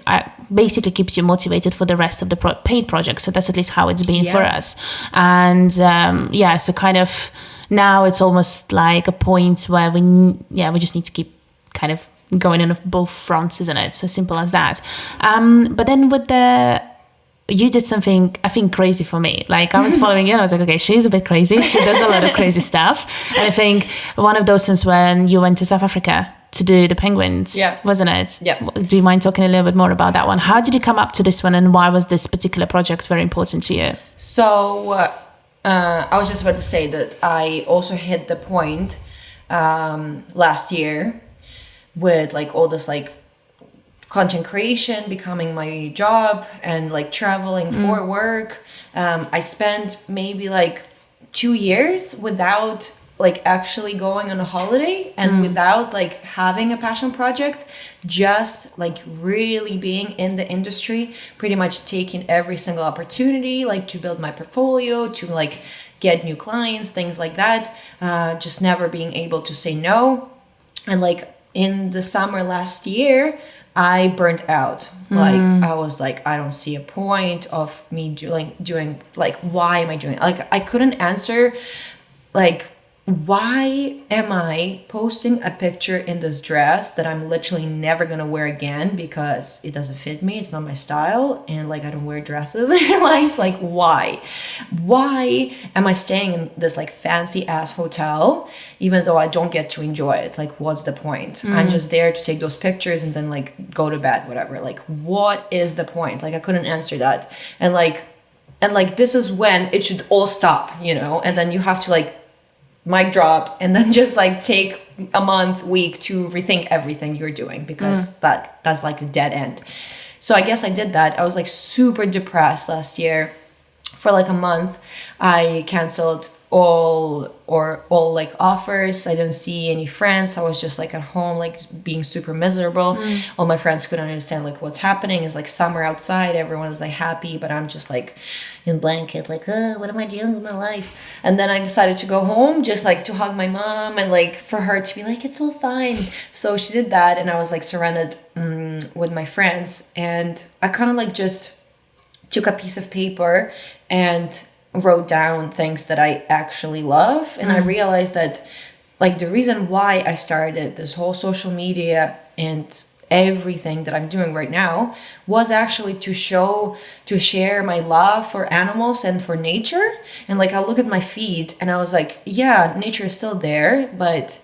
basically keeps you motivated for the rest of the paid project. So that's at least how it's been for us. And so kind of now it's almost like a point where we just need to keep kind of going on both fronts, isn't it? So simple as that. But then with you did something, I think, crazy for me. Like, I was following you and I was like, okay, she's a bit crazy. She does a lot of crazy stuff. And I think one of those ones when you went to South Africa to do the penguins, wasn't it? Yeah. Do you mind talking a little bit more about that one? How did you come up to this one, and why was this particular project very important to you? So I was just about to say that I also hit the point last year with like all this like content creation becoming my job and like traveling for work. I spent maybe like 2 years without like actually going on a holiday and without like having a passion project, just like really being in the industry, pretty much taking every single opportunity like to build my portfolio, to like get new clients, things like that, just never being able to say no. And like in the summer last year, I burnt out. Like, I was like, I don't see a point of me doing, like, why am I doing it? Like, I couldn't answer, like, why am I posting a picture in this dress that I'm literally never gonna wear again because it doesn't fit me, it's not my style, and like I don't wear dresses in life? Like, why am I staying in this like fancy ass hotel even though I don't get to enjoy it? Like, what's the point? I'm just there to take those pictures and then like go to bed, whatever. Like, what is the point? Like, I couldn't answer that. And this is when it should all stop, you know? And then you have to like mic drop and then just like take a week to rethink everything you're doing, because that's like a dead end. So I guess I did that. I was like super depressed last year. For like a month, I canceled all like offers. I didn't see any friends. I was just like at home, like being super miserable. All my friends couldn't understand like what's happening. It's like summer outside, everyone is like happy, but I'm just like in blanket, like, what am I doing with my life? And then I decided to go home just like to hug my mom and like for her to be like, it's all fine. So she did that, and I was like surrounded with my friends, and I kind of like just took a piece of paper and wrote down things that I actually love. And I realized that like the reason why I started this whole social media and everything that I'm doing right now was actually to share my love for animals and for nature. And like I look at my feed and I was like, yeah, nature is still there, but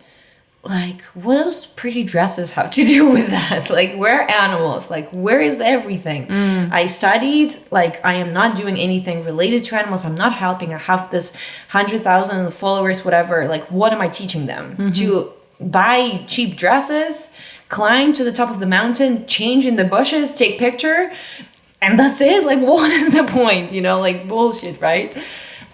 like, what those pretty dresses have to do with that? Like, where are animals? Like, where is everything? I studied, like, I am not doing anything related to animals. I'm not helping. I have this 100,000 followers, whatever. Like, what am I teaching them? To buy cheap dresses, climb to the top of the mountain, change in the bushes, take picture, and that's it? Like, what is the point? You know, like, bullshit, right?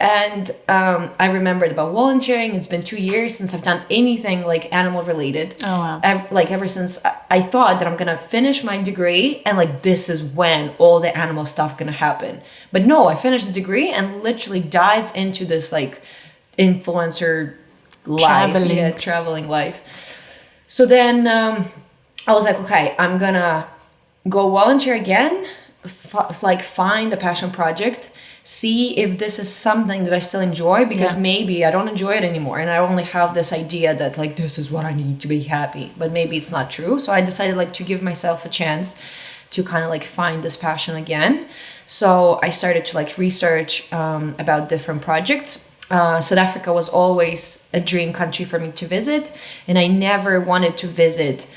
And I remembered about volunteering. It's been 2 years since I've done anything like animal related. Oh, wow. Ever since I thought that I'm going to finish my degree and like this is when all the animal stuff going to happen. But no, I finished the degree and literally dived into this like influencer life. Traveling life. So then I was like, okay, I'm going to go volunteer again, like find a passion project, see if this is something that I still enjoy, because maybe I don't enjoy it anymore and I only have this idea that like this is what I need to be happy, but maybe it's not true. So I decided like to give myself a chance to kind of like find this passion again. So I started to like research about different projects. South Africa was always a dream country for me to visit, and I never wanted to visit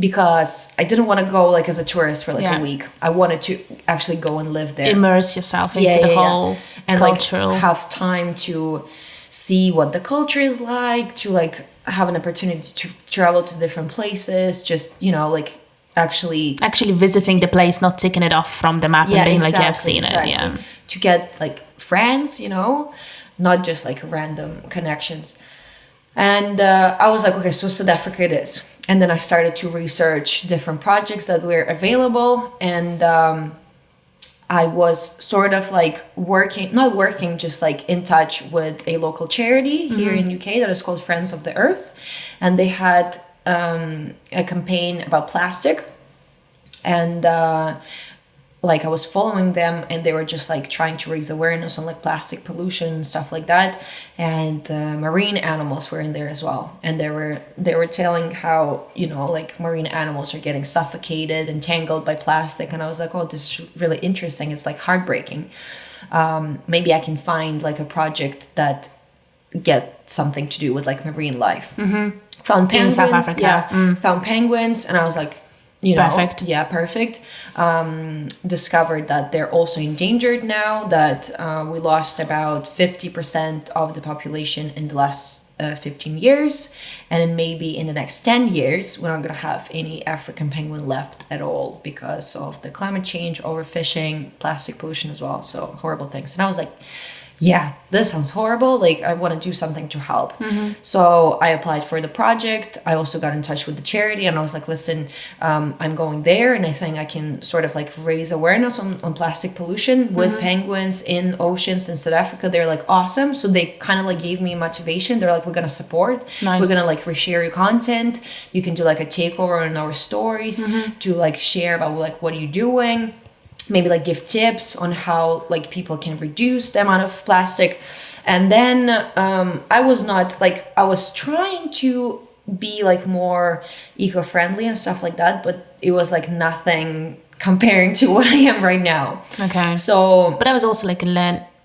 because I didn't want to go like as a tourist for like a week. I wanted to actually go and live there, immerse yourself into the whole and cultural, like have time to see what the culture is like, to like have an opportunity to travel to different places, just, you know, like actually visiting the place, not ticking it off from the map and being like, yeah, I've seen it. Yeah, to get like friends, you know, not just like random connections. And I was like, okay, so South Africa it is. And then I started to research different projects that were available. And I was sort of like just like in touch with a local charity here in UK that is called Friends of the Earth. And they had a campaign about plastic. And like I was following them, and they were just like trying to raise awareness on like plastic pollution and stuff like that. And marine animals were in there as well, and they were telling how, you know, like marine animals are getting suffocated and tangled by plastic. And I was like, oh, this is really interesting. It's like heartbreaking. Maybe I can find like a project that get something to do with like marine life. Found penguins in South Africa. Found penguins, and I was like, you know, perfect. Discovered that they're also endangered now, that we lost about 50% of the population in the last 15 years, and then maybe in the next 10 years we're not going to have any African penguin left at all because of the climate change, overfishing, plastic pollution as well. So horrible things. And I was like, yeah, this sounds horrible. Like, I want to do something to help. So I applied for the project. I also got in touch with the charity, and I was like, listen, I'm going there, and I think I can sort of like raise awareness on plastic pollution with penguins in oceans in South Africa. They're like, awesome. So they kind of like gave me motivation. They're like, we're going to support. Nice. We're going to like reshare your content. You can do like a takeover on our stories to like share about like, what are you doing? Maybe like give tips on how like people can reduce the amount of plastic. And then I was trying to be like more eco-friendly and stuff like that, but it was like nothing comparing to what I am right now. Okay. So, but that was also like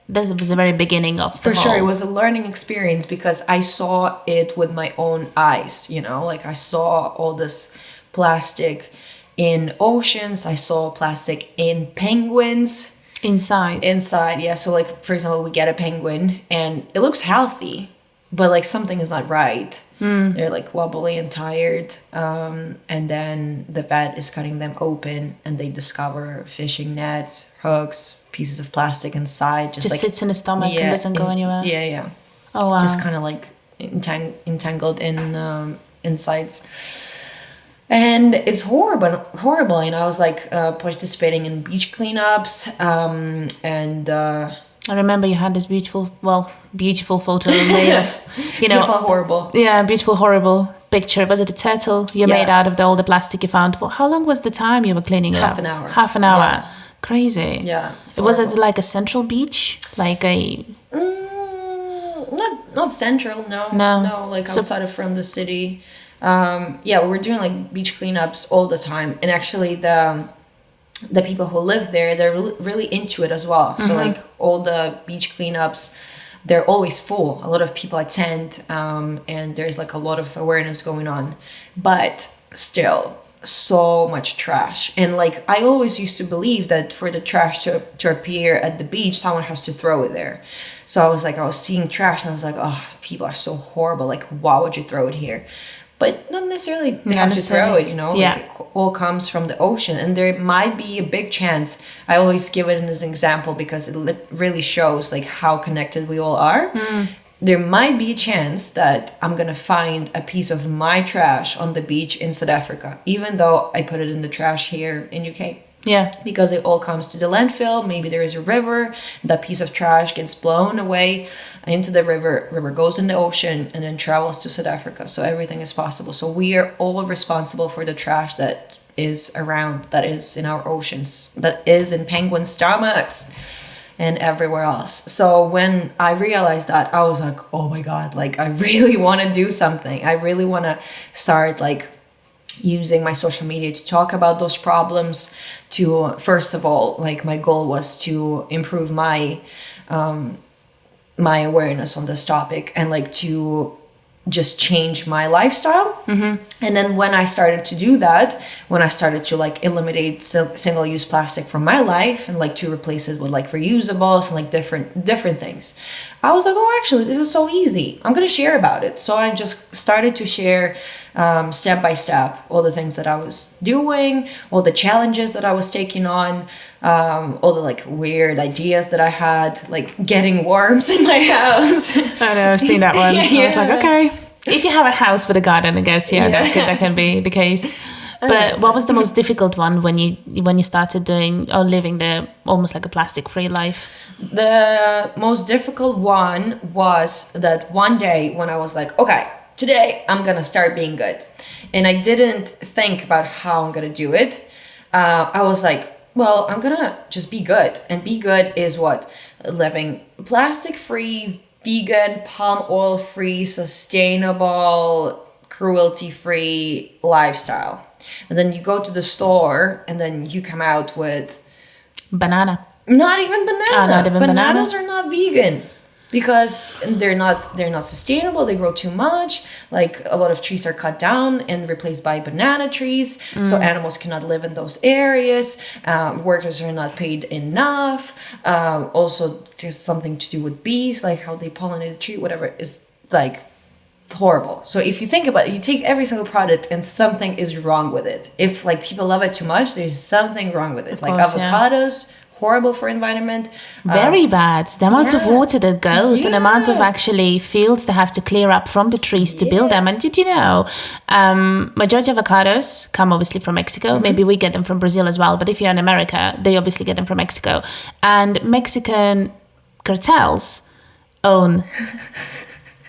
this was the very beginning of the sure, it was a learning experience because I saw it with my own eyes, you know, like I saw all this plastic in oceans. I saw plastic in penguins. Inside, yeah. So like, for example, we get a penguin and it looks healthy, but like something is not right. They're like wobbly and tired. And then the vet is cutting them open and they discover fishing nets, hooks, pieces of plastic inside. Just like, sits in the stomach and doesn't go anywhere. Yeah. Oh, wow. Just kind of like entangled in insides. And it's horrible. And I was like participating in beach cleanups. And I remember you had this beautiful photo made of, you know, beautiful, horrible. Yeah, beautiful, horrible picture. Was it a turtle you made out of all the plastic you found? Well, how long was the time you were cleaning it up? Half an hour. Yeah. Crazy. Yeah. Was it like a central beach, like a? Not central. No. Like outside from the city. We were doing like beach cleanups all the time, and actually the people who live there, they're really into it as well. So like all the beach cleanups, they're always full. A lot of people attend, and there's like a lot of awareness going on, but still so much trash. And like I always used to believe that for the trash to appear at the beach, someone has to throw it there. So I was seeing trash and I was like, oh, people are so horrible. Like, why would you throw it here? But not necessarily they have to throw it, you know, like it all comes from the ocean. And there might be a big chance, I always give it as an example because it really shows like how connected we all are. There might be a chance that I'm going to find a piece of my trash on the beach in South Africa, even though I put it in the trash here in UK. Yeah. Because it all comes to the landfill. Maybe there is a river. That piece of trash gets blown away into the river. River goes in the ocean and then travels to South Africa. So everything is possible. So we are all responsible for the trash that is around, that is in our oceans, that is in penguin stomachs. and everywhere else. So when I realized that, I was like, oh my God, like I really want to do something. I really want to start like using my social media to talk about those problems. To first of all, like my goal was to improve my my awareness on this topic, and like to just change my lifestyle. And then when I started to do that, when I started to like eliminate single-use plastic from my life and like to replace it with like reusables and like different things, I was like, oh, actually this is so easy, I'm gonna share about it. So I just started to share step by step all the things that I was doing, all the challenges that I was taking on, all the like weird ideas that I had, like getting worms in my house. I know, I've seen that one. I was like, okay, if you have a house with a garden, I guess, that can be the case. But what was the most difficult one when you started doing or living the almost like a plastic-free life? The most difficult one was that one day when I was like, okay, today I'm gonna start being good, and I didn't think about how I'm gonna do it. I was like, well, I'm gonna just be good, and be good is what? Living plastic-free, vegan, palm oil-free, sustainable, cruelty-free lifestyle. And then you go to the store and then you come out with banana. Not even banana. Not even Bananas are not vegan because they're not sustainable. They grow too much. Like a lot of trees are cut down and replaced by banana trees. So animals cannot live in those areas. Workers are not paid enough. Also, there's something to do with bees, like how they pollinate the tree, whatever, is like horrible. So if you think about it, you take every single product and something is wrong with it. If like people love it too much, there's something wrong with it. Like avocados, horrible for environment. Very bad. The amount of water that goes and the amount of actually fields they have to clear up from the trees to build them. And did you know, majority of avocados come obviously from Mexico. Maybe we get them from Brazil as well. But if you're in America, they obviously get them from Mexico. And Mexican cartels own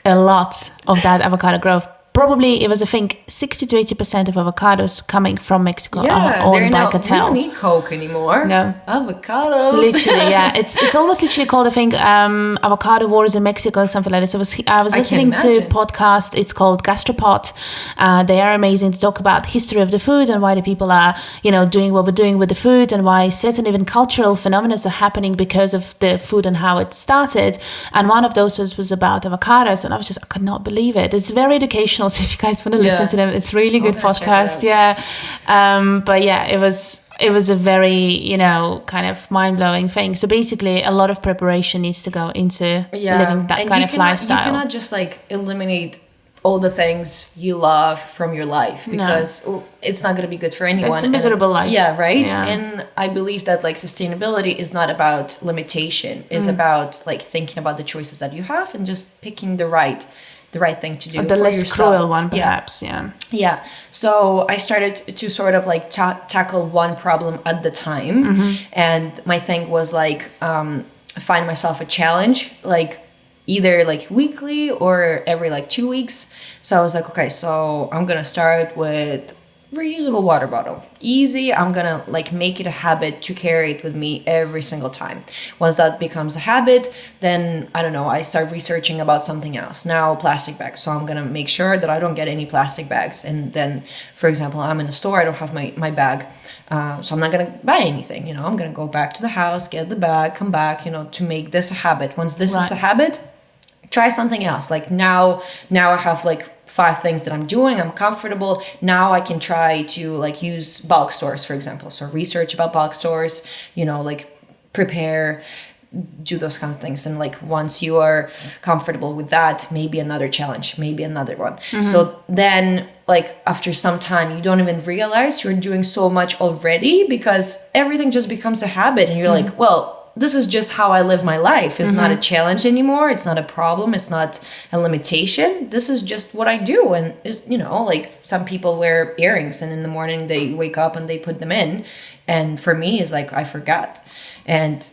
a lot of that avocado growth. Probably, it was, I think, 60 to 80% of avocados coming from Mexico are owned by cartel. We don't need Coke anymore. No. Avocados. Literally, yeah. It's almost literally called, I think, Avocado Wars in Mexico or something like this. I was listening to a podcast. It's called Gastropod. They are amazing to talk about history of the food and why the people are, doing what we're doing with the food, and why certain even cultural phenomena are happening because of the food and how it started. And one of those was about avocados, and I could not believe it. It's very educational. So if you guys want to listen to them, it's really good podcast. But yeah, it was a very kind of mind-blowing thing. So basically a lot of preparation needs to go into living that kind of lifestyle. You cannot just like eliminate all the things you love from your life, because it's not going to be good for anyone. It's a miserable life. Yeah, right? Yeah. And I believe that like sustainability is not about limitation. It's about like thinking about the choices that you have and just picking the right thing to do. The for less yourself. cruel one, perhaps. Yeah. So I started to sort of like tackle one problem at the time. And my thing was like, find myself a challenge, like either like weekly or every like 2 weeks. So I was like, okay, so I'm going to start with reusable water bottle. Easy. I'm gonna like make it a habit to carry it with me every single time. Once that becomes a habit, then I don't know, I start researching about something else. Now plastic bags. So I'm gonna make sure that I don't get any plastic bags. And then, for example, I'm in a store, I don't have my bag. So I'm not gonna buy anything, I'm gonna go back to the house, get the bag, come back, to make this a habit. Once this is a habit, try something else. Like now I have like 5 things that I'm doing. I'm comfortable. Now I can try to like use bulk stores, for example. So research about bulk stores, like prepare, do those kind of things. And like once you are comfortable with that, maybe another challenge, maybe another one. So then like after some time, you don't even realize you're doing so much already, because everything just becomes a habit. And you're like, well, this is just how I live my life. It's not a challenge anymore. It's not a problem. It's not a limitation. This is just what I do. And, like some people wear earrings and in the morning they wake up and they put them in. And for me, it's like, I forgot. And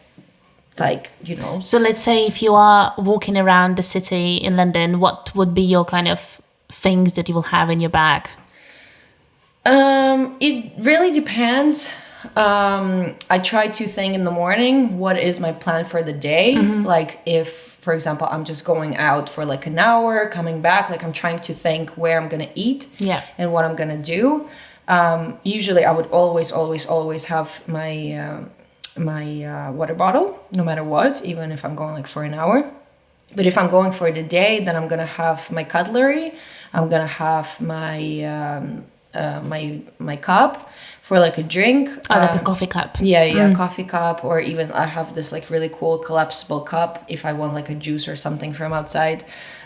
like, So let's say if you are walking around the city in London, what would be your kind of things that you will have in your bag? It really depends I try to think in the morning, what is my plan for the day? Like if, for example, I'm just going out for like an hour, coming back, like I'm trying to think where I'm going to eat and what I'm going to do. Usually I would always have my water bottle, no matter what, even if I'm going like for an hour. But if I'm going for the day, then I'm gonna have my cutlery. I'm gonna have my my cup for like a drink. Like a coffee cup. Coffee cup. Or even I have this like really cool collapsible cup if I want like a juice or something from outside.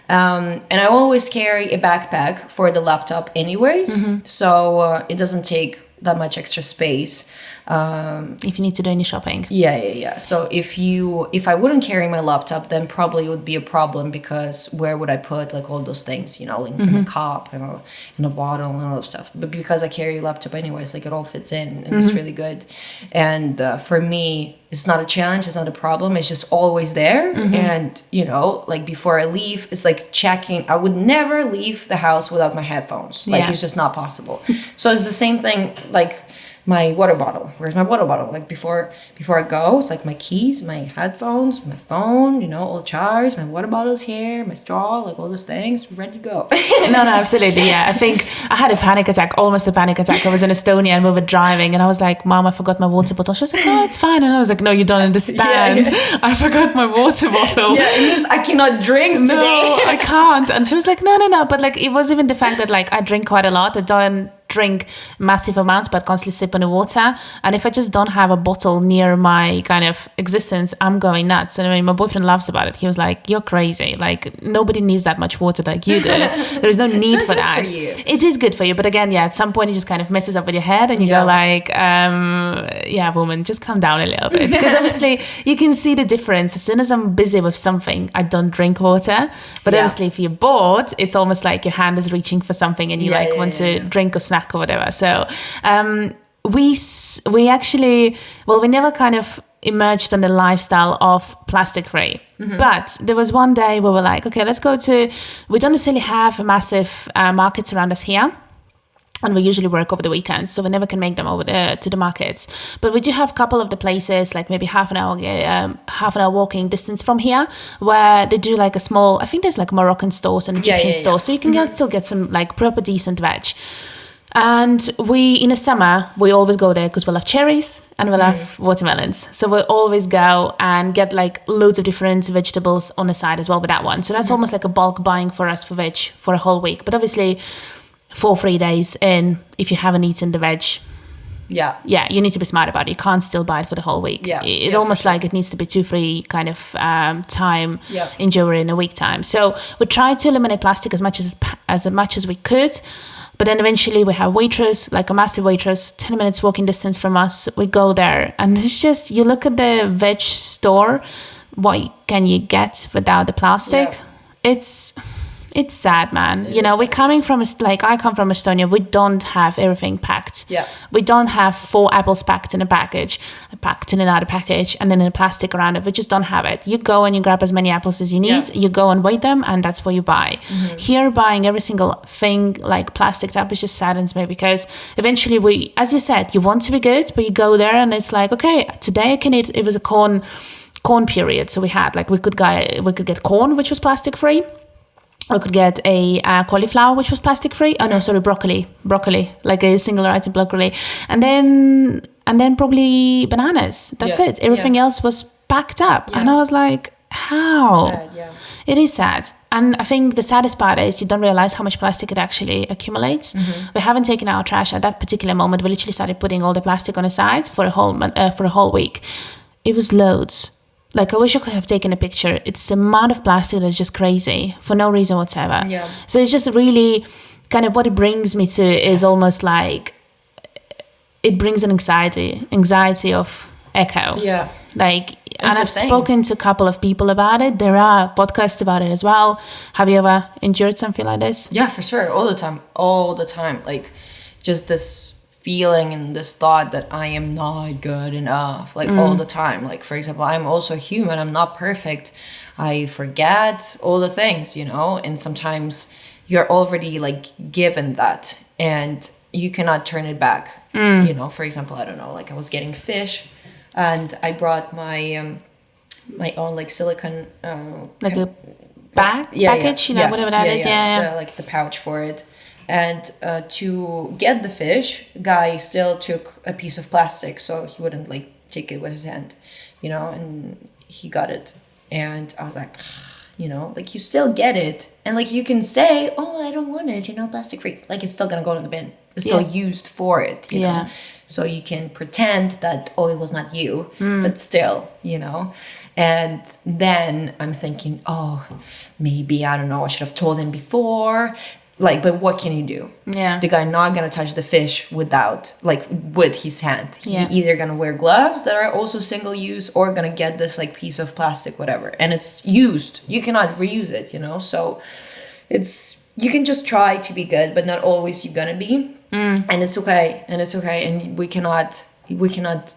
And I always carry a backpack for the laptop anyways, so it doesn't take that much extra space. If you need to do any shopping. So if I wouldn't carry my laptop, then probably it would be a problem, because where would I put like all those things, you know, in a cup, you know, in a bottle and all that stuff. But because I carry a laptop anyways, like it all fits in and it's really good. And for me, it's not a challenge, it's not a problem, it's just always there. And you know, like before I leave, it's like checking. I would never leave the house without my headphones, like it's just not possible. So it's the same thing, like my water bottle. Where's my water bottle? Like before I go, it's like my keys, my headphones, my phone, you know, all charged, my water bottle's here, my straw, like all those things, ready to go. No, absolutely, yeah. I think I had a panic attack, almost a panic attack. I was in Estonia and we were driving and I was like, Mom, I forgot my water bottle. She was like, no, it's fine. And I was like, no, you don't understand. I forgot my water bottle. Yeah, it means I cannot drink today. No, I can't. And she was like, no. But like, it was even the fact that like I drink quite a lot. I don't drink massive amounts, but constantly sip on the water. And if I just don't have a bottle near my kind of existence, I'm going nuts. And I mean, my boyfriend laughs about it. He was like, you're crazy. Like, nobody needs that much water like you do. There is no need for that. It is good for you. But again, at some point it just kind of messes up with your head and you go like, woman, just calm down a little bit. Because obviously you can see the difference. As soon as I'm busy with something, I don't drink water. But obviously if you're bored, it's almost like your hand is reaching for something and you want to drink or snack or whatever. So we actually, we never kind of emerged on the lifestyle of plastic free. But there was one day we were like, okay, let's go to, we don't necessarily have massive markets around us here. And we usually work over the weekends, so we never can make them over to the markets. But we do have a couple of the places, like maybe half an hour walking distance from here, where they do like a small, I think there's like Moroccan stores and Egyptian stores, so you can still get some like proper decent veg. And in the summer, we always go there because we'll have cherries and we'll have watermelons. So we'll always go and get like loads of different vegetables on the side as well with that one. So that's almost like a bulk buying for us for veg for a whole week. But obviously 4-3 days in, if you haven't eaten the veg, you need to be smart about it. You can't still buy it for the whole week. It almost like it needs to be 2-3 kind of time during a week time. So we try to eliminate plastic as much as we could. But then eventually we have Waitrose, like a massive Waitrose, 10 minutes walking distance from us. We go there and it's just, you look at the veg store, what can you get without the plastic? It's sad, man. You know, we're coming from, like, I come from Estonia. We don't have everything packed. We don't have 4 apples packed in a package, packed in another package, and then in a plastic around it. We just don't have it. You go and you grab as many apples as you need. You go and weigh them, and that's what you buy. Here, buying every single thing, like plastic up, it just saddens me because eventually as you said, you want to be good, but you go there and it's like, okay, today I can eat, it was a corn period. So we had, like, we could get corn, which was plastic free. I could get a cauliflower, which was plastic free. Oh no, sorry, broccoli, like a single item broccoli, and then probably bananas. That's it. Everything else was packed up, and I was like, how? Sad, It is sad, and I think the saddest part is you don't realize how much plastic it actually accumulates. We haven't taken our trash at that particular moment. We literally started putting all the plastic on the side for a whole week. It was loads. Like, I wish I could have taken a picture. It's the amount of plastic that's just crazy for no reason whatsoever. So it's just really kind of what it brings me to is almost like it brings an anxiety of echo. Like, and I've spoken to a couple of people about it. There are podcasts about it as well. Have you ever endured something like this? Yeah, for sure. All the time. Like, just this feeling and this thought that I am not good enough, like all the time. Like, for example, I'm also human, I'm not perfect, I forget all the things, you know, and sometimes you're already like given that, and you cannot turn it back. You know, for example, I don't know, like I was getting fish, and I brought my my own like silicone like a package, you know, whatever that is. Like the pouch for it. And to get the fish, guy still took a piece of plastic so he wouldn't like take it with his hand, you know, and he got it. And I was like, you know, like you still get it. And like you can say, oh, I don't want it, you know, plastic free. Like it's still gonna go in the bin. It's still used for it, you know. So you can pretend that, oh, it was not you, but still, you know. And then I'm thinking, oh, maybe, I don't know, I should have told him before. Like, but what can you do? Yeah. The guy not gonna touch the fish without, like, with his hand. He either gonna wear gloves that are also single use or gonna get this, like, piece of plastic, whatever. And it's used. You cannot reuse it, you know? So it's, you can just try to be good, but not always you're gonna be. And it's okay. And it's okay. And we cannot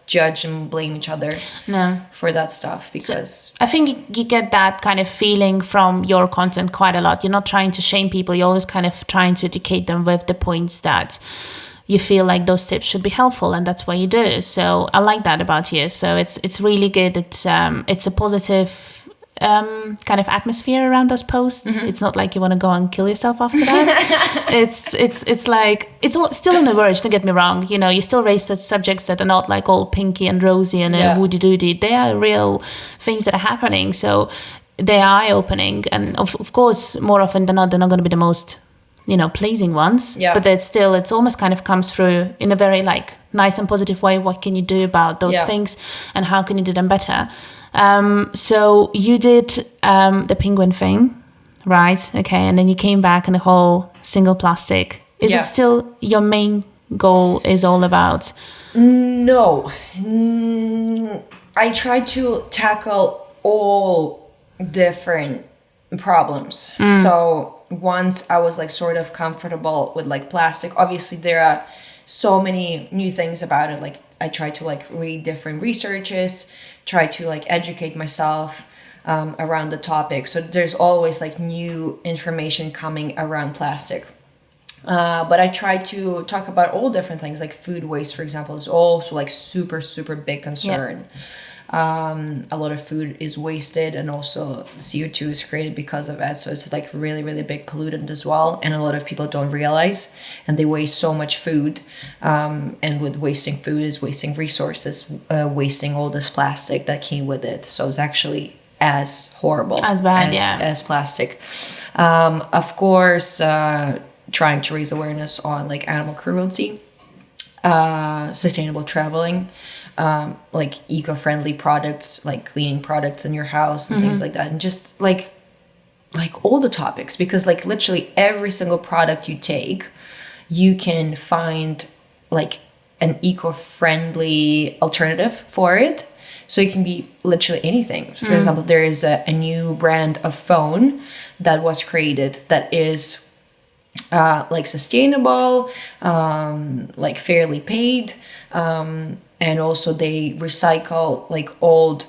judge and blame each other for that stuff, because I think you get that kind of feeling from your content quite a lot. You're not trying to shame people, you're always kind of trying to educate them with the points that you feel like those tips should be helpful, and that's what you do. So I like that about you. So it's really good. It's a positive kind of atmosphere around those posts. It's not like you want to go and kill yourself after that. it's like it's all still on the verge, don't get me wrong, you know, you still raise such subjects that are not like all pinky and rosy and woody doody. They are real things that are happening, so they are eye-opening, and of course more often than not they're not going to be the most, you know, pleasing ones, but it's almost kind of comes through in a very like nice and positive way. What can you do about those things, and how can you do them better? So you did the penguin thing, right? Okay, and then you came back and the whole single plastic. Is it still your main goal is all about? No. I try to tackle all different problems. So once I was like sort of comfortable with like plastic, obviously there are so many new things about it. Like I try to like read different researches, try to like educate myself around the topic. So there's always like new information coming around plastic. But I try to talk about all different things, like food waste, for example, is also like super, super big concern. A lot of food is wasted, and also CO2 is created because of it. So it's like really, really big pollutant as well. And a lot of people don't realize, and they waste so much food. And with wasting food is wasting resources, wasting all this plastic that came with it. So it's actually as horrible as bad as plastic. Of course, trying to raise awareness on like animal cruelty, sustainable traveling, like eco-friendly products, like cleaning products in your house and things like that, and just like all the topics, because like literally every single product you take, you can find like an eco-friendly alternative for it. So it can be literally anything. For example, there is a new brand of phone that was created that is like sustainable, like fairly paid, and also they recycle like old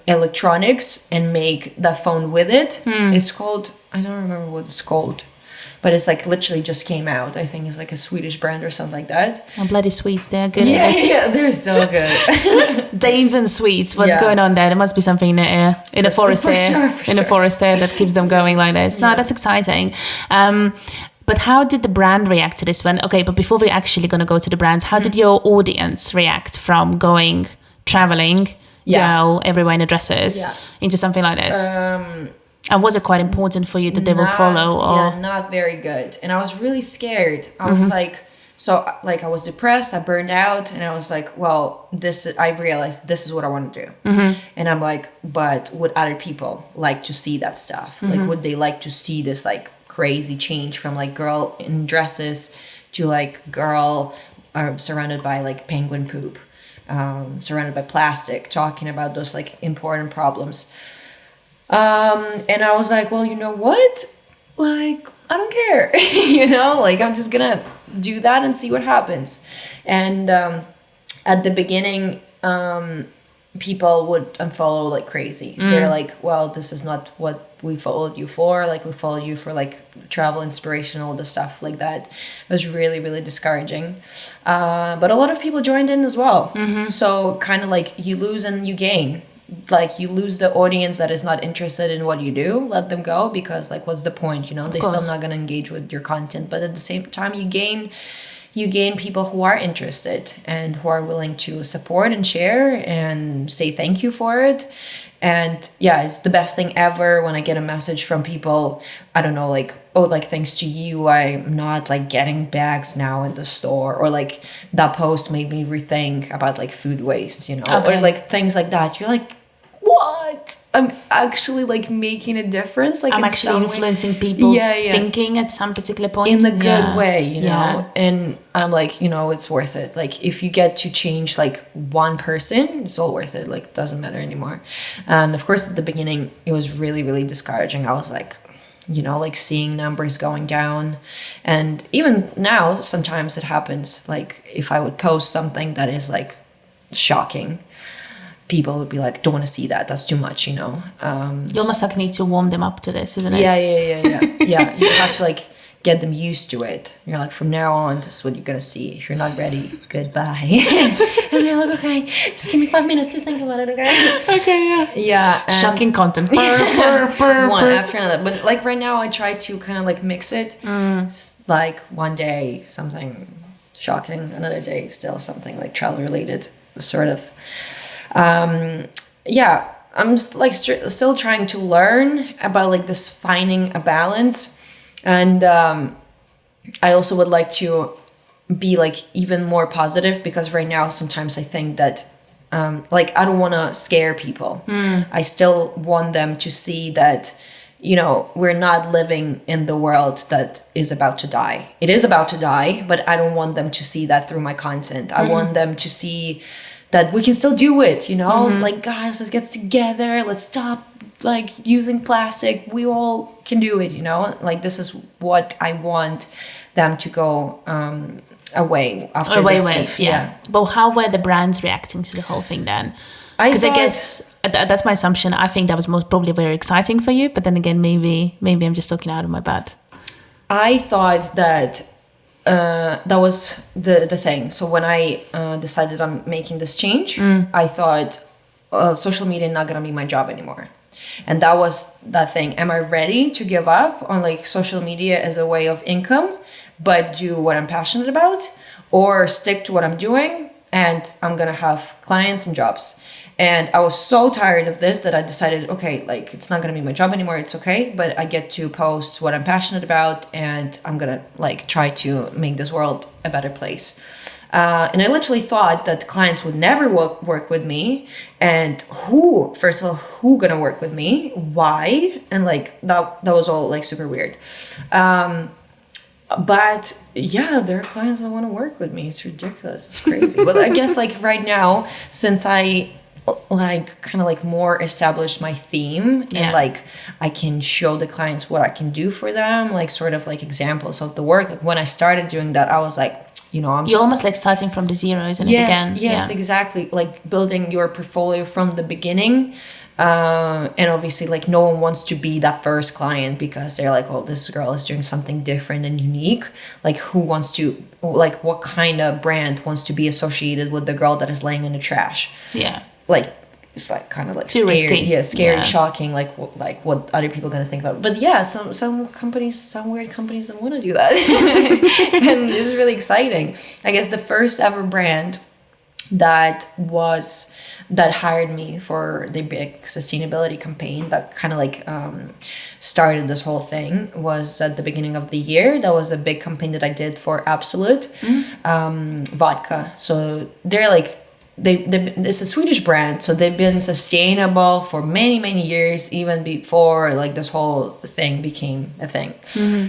electronics and make the phone with it. It's called, I don't remember what it's called, but it's like literally just came out. I think it's like a Swedish brand or something like that. Oh, bloody Swedes, they're good. Yeah, they're so good. Danes and Swedes, what's going on there? There must be something in the air, in the forest there, in the forest there that keeps them going like this. No, that's exciting. But how did the brand react to this one? Okay, but before we're actually going to go to the brands, how did your audience react from going traveling, girl, everywhere in the dresses, into something like this? And was it quite important for you that they will follow? Or? Yeah, not very good. And I was really scared. I was like, so like I was depressed, I burned out, and I was like, well, I realized this is what I want to do. And I'm like, but would other people like to see that stuff? Like, would they like to see this like crazy change from like girl in dresses to like girl surrounded by like penguin poop, surrounded by plastic, talking about those like important problems. And I was like, well, you know what? Like, I don't care, you know, like I'm just gonna do that and see what happens. And at the beginning, people would unfollow like crazy. They're like, well, this is not what we followed you for. Like, we followed you for like travel inspiration, all the stuff like that. It was really, really discouraging. But a lot of people joined in as well. So kind of like you lose and you gain. Like, you lose the audience that is not interested in what you do, let them go, because like, what's the point, you know? They're still not going to engage with your content. But at the same time, you gain people who are interested and who are willing to support and share and say thank you for it. And yeah, it's the best thing ever when I get a message from people, I don't know, like, oh, like, thanks to you, I'm not like getting bags now in the store, or like that post made me rethink about like food waste, you know, or like things like that. You're like, what? I'm actually like making a difference. Like, I'm actually influencing people's thinking at some particular point. In the good way, you know? And I'm like, you know, it's worth it. Like, if you get to change like one person, it's all worth it. Like, it doesn't matter anymore. And of course, at the beginning, it was really, really discouraging. I was like, you know, like seeing numbers going down. And even now, sometimes it happens. Like, if I would post something that is like shocking, people would be like, don't want to see that. That's too much, you know. You almost like need to warm them up to this, isn't it? Yeah. You have to like get them used to it. You're like, from now on, this is what you're going to see. If you're not ready, goodbye. And they're like, okay, just give me 5 minutes to think about it, okay? Okay, Yeah. Shocking content. One after another. But like right now, I try to kind of like mix it. Like one day, something shocking. Another day, still something like travel related, sort of. Yeah, I'm like still trying to learn about like this finding a balance. And I also would like to be like even more positive, because right now sometimes I think that like I don't want to scare people. I still want them to see that, you know, we're not living in the world that is about to die. It is about to die, but I don't want them to see that through my content. I want them to see that we can still do it, you know? Like, guys, let's get together. Let's stop, like, using plastic. We all can do it, you know? Like, this is what I want them to go away after away this. With, yeah. But how were the brands reacting to the whole thing then? Because I guess that's my assumption. I think that was most probably very exciting for you. But then again, maybe I'm just talking out of my butt. I thought that that was the thing. So when I decided I'm making this change, I thought social media not gonna be my job anymore. And that was that thing. Am I ready to give up on like social media as a way of income, but do what I'm passionate about, or stick to what I'm doing and I'm gonna have clients and jobs? And I was so tired of this that I decided, okay, like, it's not going to be my job anymore. It's okay. But I get to post what I'm passionate about, and I'm going to like try to make this world a better place. And I literally thought that clients would never work with me. And first of all, who going to work with me? Why? And like, that was all like super weird. But yeah, there are clients that want to work with me. It's ridiculous. It's crazy. But I guess like right now, since I like kind of like more established my theme, and like I can show the clients what I can do for them, like sort of like examples of the work. Like when I started doing that, I was like, you know, you're almost like starting from the zero, isn't it? Again? Yes, exactly. Like building your portfolio from the beginning. And obviously like no one wants to be that first client, because they're like, oh, this girl is doing something different and unique. Like, who wants to, like, what kind of brand wants to be associated with the girl that is laying in the trash? Yeah. Like, it's like kind of like too scary, risky. Scary, shocking, like what other people are gonna think about it. But yeah, some companies, some weird companies don't want to do that. And it's really exciting. I guess the first ever brand that hired me for the big sustainability campaign that kind of like started this whole thing was at the beginning of the year. That was a big campaign that I did for Absolute vodka. So they're like, it's a Swedish brand, so they've been sustainable for many years, even before like this whole thing became a thing.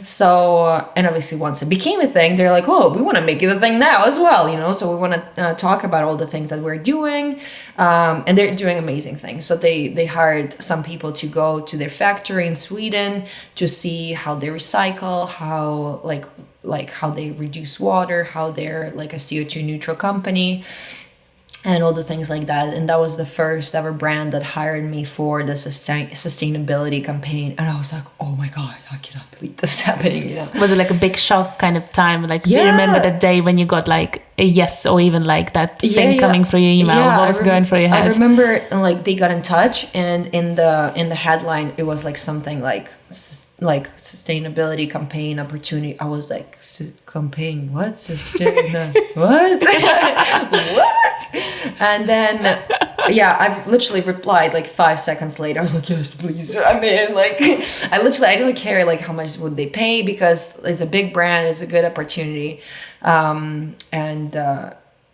So and obviously once it became a thing, they're like, oh, we want to make it a thing now as well, you know, so we want to talk about all the things that we're doing, and they're doing amazing things. So they hired some people to go to their factory in Sweden to see how they recycle, how like how they reduce water, how they're like a CO2 neutral company. and all the things like that. And that was the first ever brand that hired me for the sustainability campaign. And I was like, oh my God, I cannot believe this is happening, you know. Was it like a big shock kind of time? Like, do you remember that day when you got like a yes, or even like that thing coming through your email? What was going through your head? I remember like they got in touch, and in the headline it was like something like sustainability campaign opportunity. I was like, campaign what? What? What? And then I literally replied like 5 seconds later. I was like, yes, please. I mean, like, I didn't care like how much would they pay, because it's a big brand, it's a good opportunity,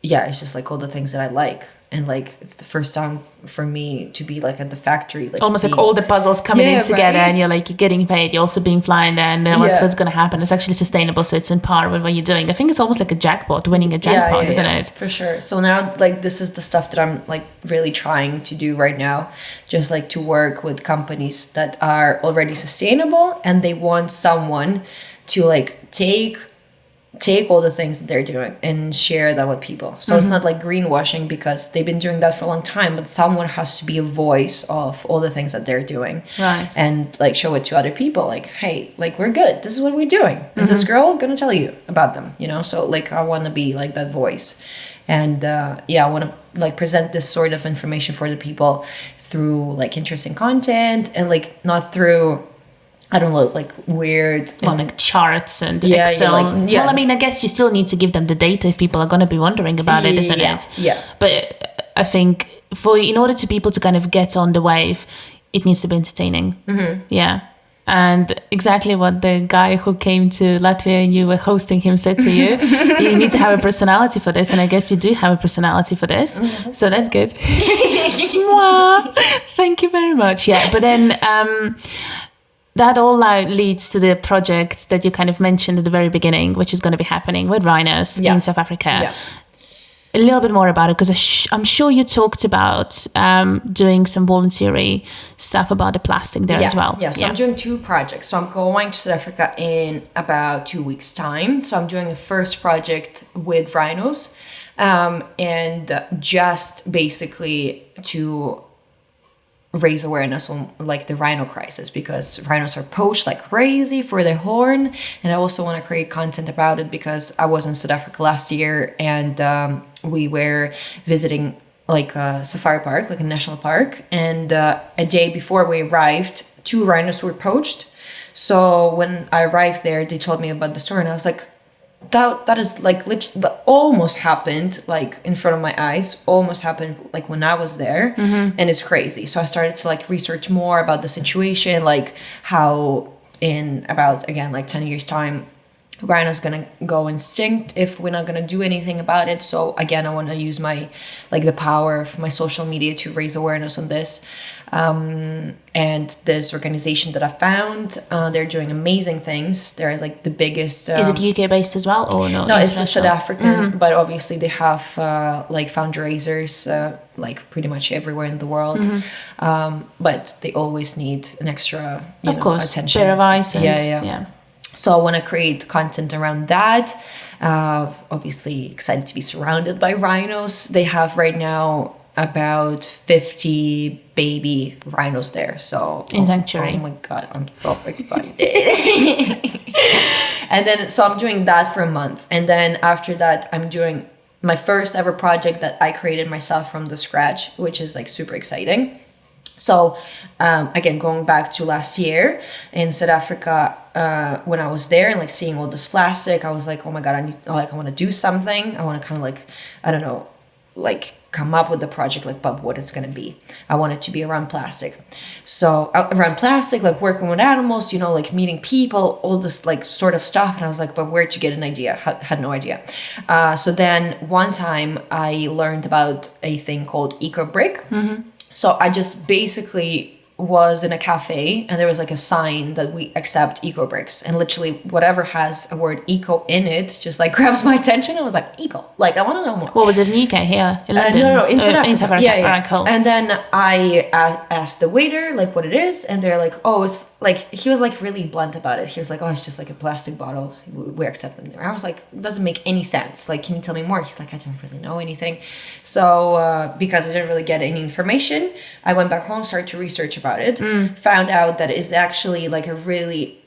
it's just like all the things that I like. And like, it's the first time for me to be like at the factory, like almost like all the puzzles coming in together, and you're like, you're getting paid, you're also being flying there, and then what's going to happen? It's actually sustainable, so it's in par with what you're doing. I think it's almost like a jackpot, winning a jackpot, isn't it? For sure. So now, like, this is the stuff that I'm like really trying to do right now, just like to work with companies that are already sustainable, and they want someone to like take all the things that they're doing and share that with people. So it's not like greenwashing, because they've been doing that for a long time, but someone has to be a voice of all the things that they're doing, right? And like show it to other people, like, hey, like, we're good, this is what we're doing, and this girl gonna tell you about them, you know. So like, I want to be like that voice, and I want to like present this sort of information for the people through like interesting content, and like not through, I don't know, like weird, like charts and Excel. Well, I mean, I guess you still need to give them the data if people are going to be wondering about it, isn't it? Yeah. But I think in order to people to kind of get on the wave, it needs to be entertaining. Yeah. And exactly what the guy who came to Latvia and you were hosting him said to you, you need to have a personality for this. And I guess you do have a personality for this. So that's good. Thank you very much. Yeah. But then that all leads to the project that you kind of mentioned at the very beginning, which is going to be happening with rhinos in South Africa. Yeah. A little bit more about it, because I'm sure you talked about doing some voluntary stuff about the plastic there as well. Yeah, so I'm doing 2 projects. So I'm going to South Africa in about 2 weeks' time. So I'm doing a first project with rhinos, and just basically to raise awareness on like the rhino crisis, because rhinos are poached like crazy for their horn. And I also want to create content about it, because I was in South Africa last year, and we were visiting like a safari park, like a national park, and a day before we arrived, 2 rhinos were poached. So when I arrived there, they told me about the story, and I was like, that is like that almost happened like in front of my eyes, almost happened like when I was there, and it's crazy. So I started to like research more about the situation, like how in about, again, like 10 years time, rhino's gonna go extinct if we're not gonna do anything about it. So again, I want to use my like the power of my social media to raise awareness on this. And this organization that I found, they're doing amazing things. They're like the biggest. Is it UK based as well, or no? No, it's South African, but obviously they have like fundraisers like pretty much everywhere in the world. But they always need an extra, of course, attention. Pair of eyes. Yeah. So I want to create content around that. Obviously excited to be surrounded by rhinos. They have right now about 50 baby rhinos there. So in sanctuary. Oh my God, I'm so excited. And then, so I'm doing that for a month. And then after that, I'm doing my first ever project that I created myself from the scratch, which is like super exciting. So again, going back to last year in South Africa, when I was there and like seeing all this plastic, I was like, oh my God, I want to do something. I want to kind of like, I don't know, like come up with the project, like, but what it's going to be. I want it to be around plastic. So around plastic, like working with animals, you know, like meeting people, all this like sort of stuff. And I was like, but where to get an idea? Had no idea. So then one time I learned about a thing called eco brick. So I just basically was in a cafe and there was like a sign that we accept eco bricks, and literally whatever has a word eco in it just like grabs my attention. I was like, eco, like I want to know more. What was it, in UK here in London? No, in South Africa. Yeah. Alright, cool. And then I asked the waiter like what it is, and they're like, oh, it's like, he was like really blunt about it. He was like, oh, it's just like a plastic bottle, we accept them there. I was like, it doesn't make any sense, like, can you tell me more? He's like, I don't really know anything. So because I didn't really get any information, I went back home, started to research about it, found out that it's actually like a really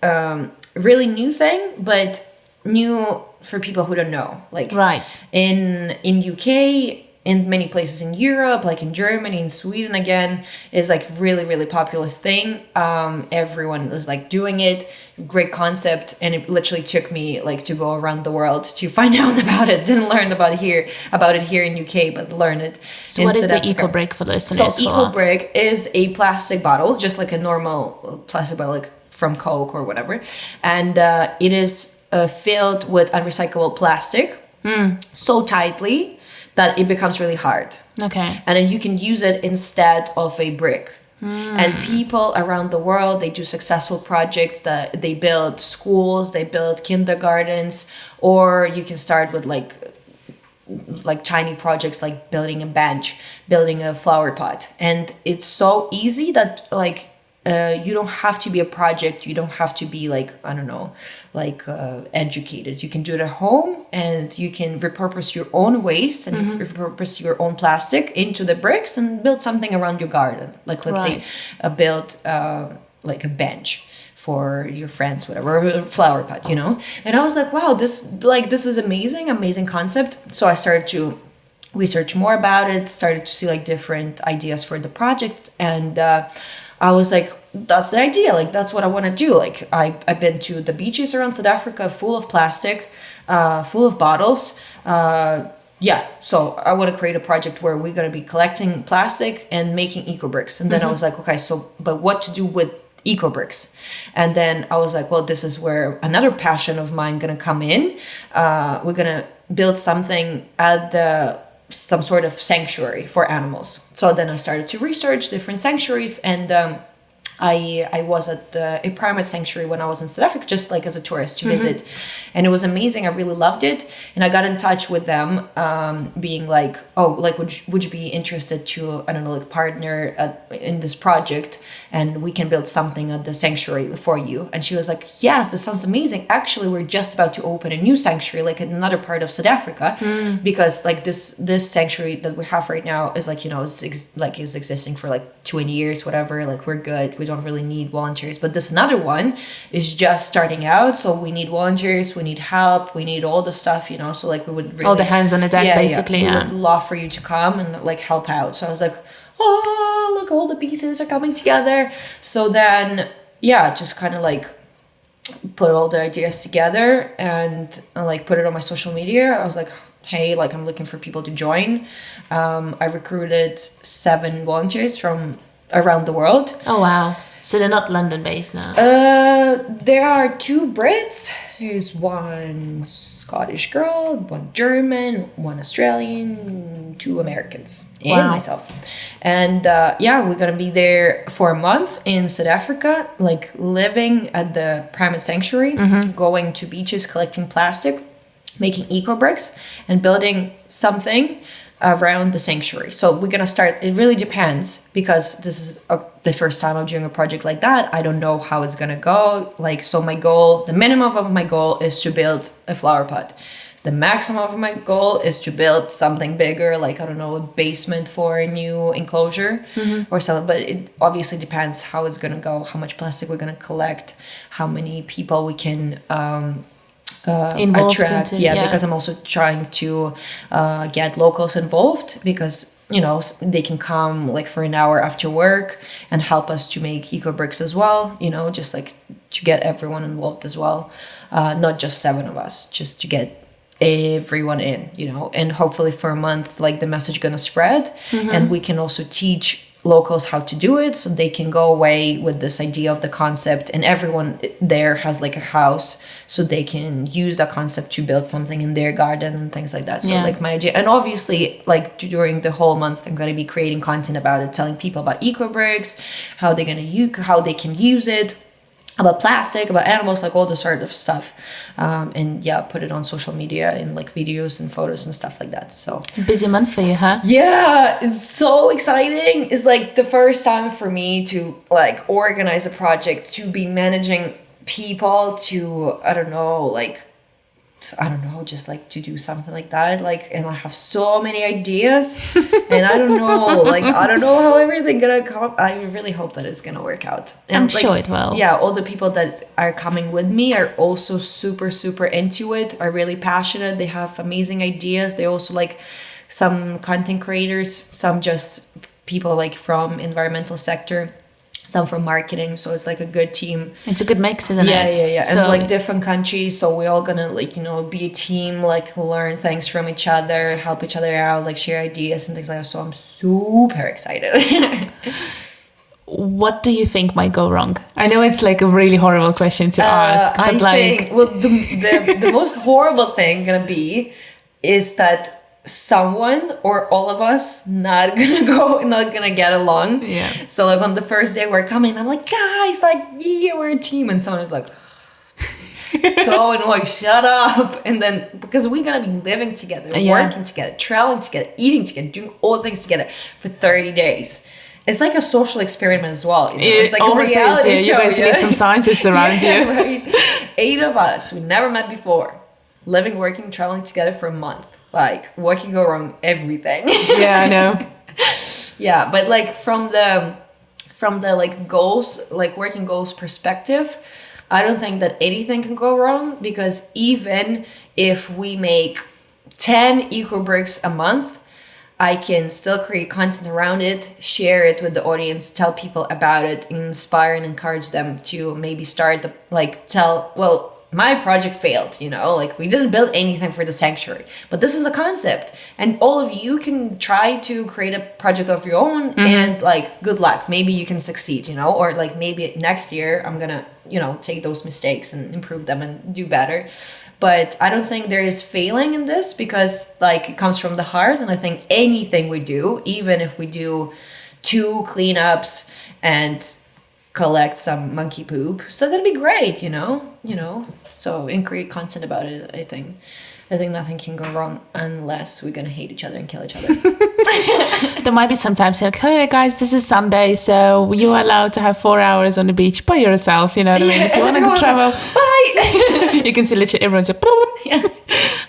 really new thing, but new for people who don't know. Like right. in UK, in many places in Europe, like in Germany, in Sweden again, is like really, really popular thing. Everyone is like doing it. Great concept. And it literally took me like to go around the world to find out about it. Didn't learn about it here in UK, but learn it. So what is the eco brick for listeners? So eco brick is a plastic bottle, just like a normal plastic bottle, like from Coke or whatever. And it is filled with unrecyclable plastic so tightly that it becomes really hard. Okay. And then you can use it instead of a brick. And people around the world, they do successful projects that they build schools, they build kindergartens, or you can start with like tiny projects like building a bench, building a flower pot. And it's so easy that like you don't have to be a project. You don't have to be like, I don't know, like educated. You can do it at home, and you can repurpose your own waste and repurpose your own plastic into the bricks and build something around your garden. Like let's say build like a bench for your friends, whatever, or a flower pot, you know? And I was like, wow, this is amazing concept. So I started to research more about it, started to see like different ideas for the project, and I was like, that's the idea. Like, that's what I want to do. Like, I've been to the beaches around South Africa full of plastic, full of bottles. So I want to create a project where we're going to be collecting plastic and making eco bricks. And then I was like, okay, so, but what to do with eco bricks? And then I was like, well, this is where another passion of mine going to come in. We're going to build something at some sort of sanctuary for animals. So then I started to research different sanctuaries, and I was at a primate sanctuary when I was in South Africa, just like as a tourist to visit. And it was amazing. I really loved it. And I got in touch with them, being like, oh, like, would you be interested to, I don't know, like partner in this project, and we can build something at the sanctuary for you? And she was like, yes, this sounds amazing. Actually, we're just about to open a new sanctuary, like in another part of South Africa, because like this sanctuary that we have right now is like, you know, is existing for like 20 years, whatever. Like, we're good. We don't really need volunteers, but this another one is just starting out, so we need volunteers, we need help, we need all the stuff, you know. So like, we would really, all the hands on the deck, basically. We would love for you to come and like help out. So I was like, oh, look, all the pieces are coming together. So then just kind of like put all the ideas together and like put it on my social media. I was like, hey, like, I'm looking for people to join. I recruited 7 volunteers from around the world. Oh wow. So they're not London based now? There are 2 Brits. There's 1 Scottish girl, 1 German, 1 Australian, 2 Americans, and myself. And we're gonna be there for a month in South Africa, like living at the primate sanctuary, going to beaches, collecting plastic, making eco bricks, and building something around the sanctuary. So we're gonna start, it really depends, because this is the first time I'm doing a project like that. I don't know how it's gonna go. Like, so the minimum of my goal is to build a flower pot. The maximum of my goal is to build something bigger, like, I don't know, a basement for a new enclosure or something. But it obviously depends how it's gonna go, how much plastic we're gonna collect, how many people we can attract, because I'm also trying to get locals involved, because, you know, they can come like for an hour after work and help us to make eco bricks as well, you know, just like to get everyone involved as well, not just 7 of us, just to get everyone in, you know. And hopefully for a month, like, the message gonna spread, and we can also teach locals how to do it, so they can go away with this idea of the concept, and everyone there has like a house, so they can use that concept to build something in their garden and things like that. So like my idea, and obviously like during the whole month I'm going to be creating content about it, telling people about eco bricks, how they can use it, about plastic, about animals, like all the sort of stuff, and put it on social media in like videos and photos and stuff like that. So busy month for you, huh? Yeah, it's so exciting. It's like the first time for me to like organize a project, to be managing people, to just like to do something like that, like, and I have so many ideas, and I don't know how everything gonna come up. I really hope that it's gonna work out, and I'm sure it will. Yeah, all the people that are coming with me are also super into it, are really passionate, they have amazing ideas. They also like some content creators, some just people like from environmental sector, some from marketing, so it's like a good team. It's a good mix, isn't it? Yeah. So, and like different countries, so we're all gonna like, be a team, like learn things from each other, help each other out, like share ideas and things like that. So I'm super excited. What do you think might go wrong? I know it's like a really horrible question to ask, but I think the most horrible thing gonna be is that someone or all of us not gonna get along. Yeah. So like on the first day we're coming, I'm like, guys, like, yeah, we're a team, and someone is like so annoying, shut up. And then because we're gonna be living together, working together, traveling together, eating together, doing all the things together for 30 days. It's like a social experiment as well. It's like a reality show. You guys need some scientists around you. Right? 8 of us, we never met before, living, working, traveling together for a month. Like, what can go wrong? Everything. Yeah, I know. Yeah, but like from the like goals, like working goals perspective, I don't think that anything can go wrong, because even if we make 10 eco bricks a month, I can still create content around it, share it with the audience, tell people about it, inspire and encourage them to maybe start my project failed, like we didn't build anything for the sanctuary, but this is the concept, and all of you can try to create a project of your own, and like, good luck, maybe you can succeed, or like maybe next year I'm gonna, take those mistakes and improve them and do better. But I don't think there is failing in this, because like it comes from the heart, and I think anything we do, even if we do 2 cleanups and collect some monkey poop, still gonna be great, so, and create content about it. I think nothing can go wrong unless we're gonna hate each other and kill each other. There might be sometimes like, hey guys, this is Sunday, so you are allowed to have 4 hours on the beach by yourself, you know what I mean? If you want to travel, bye. You can see literally everyone's like, yeah.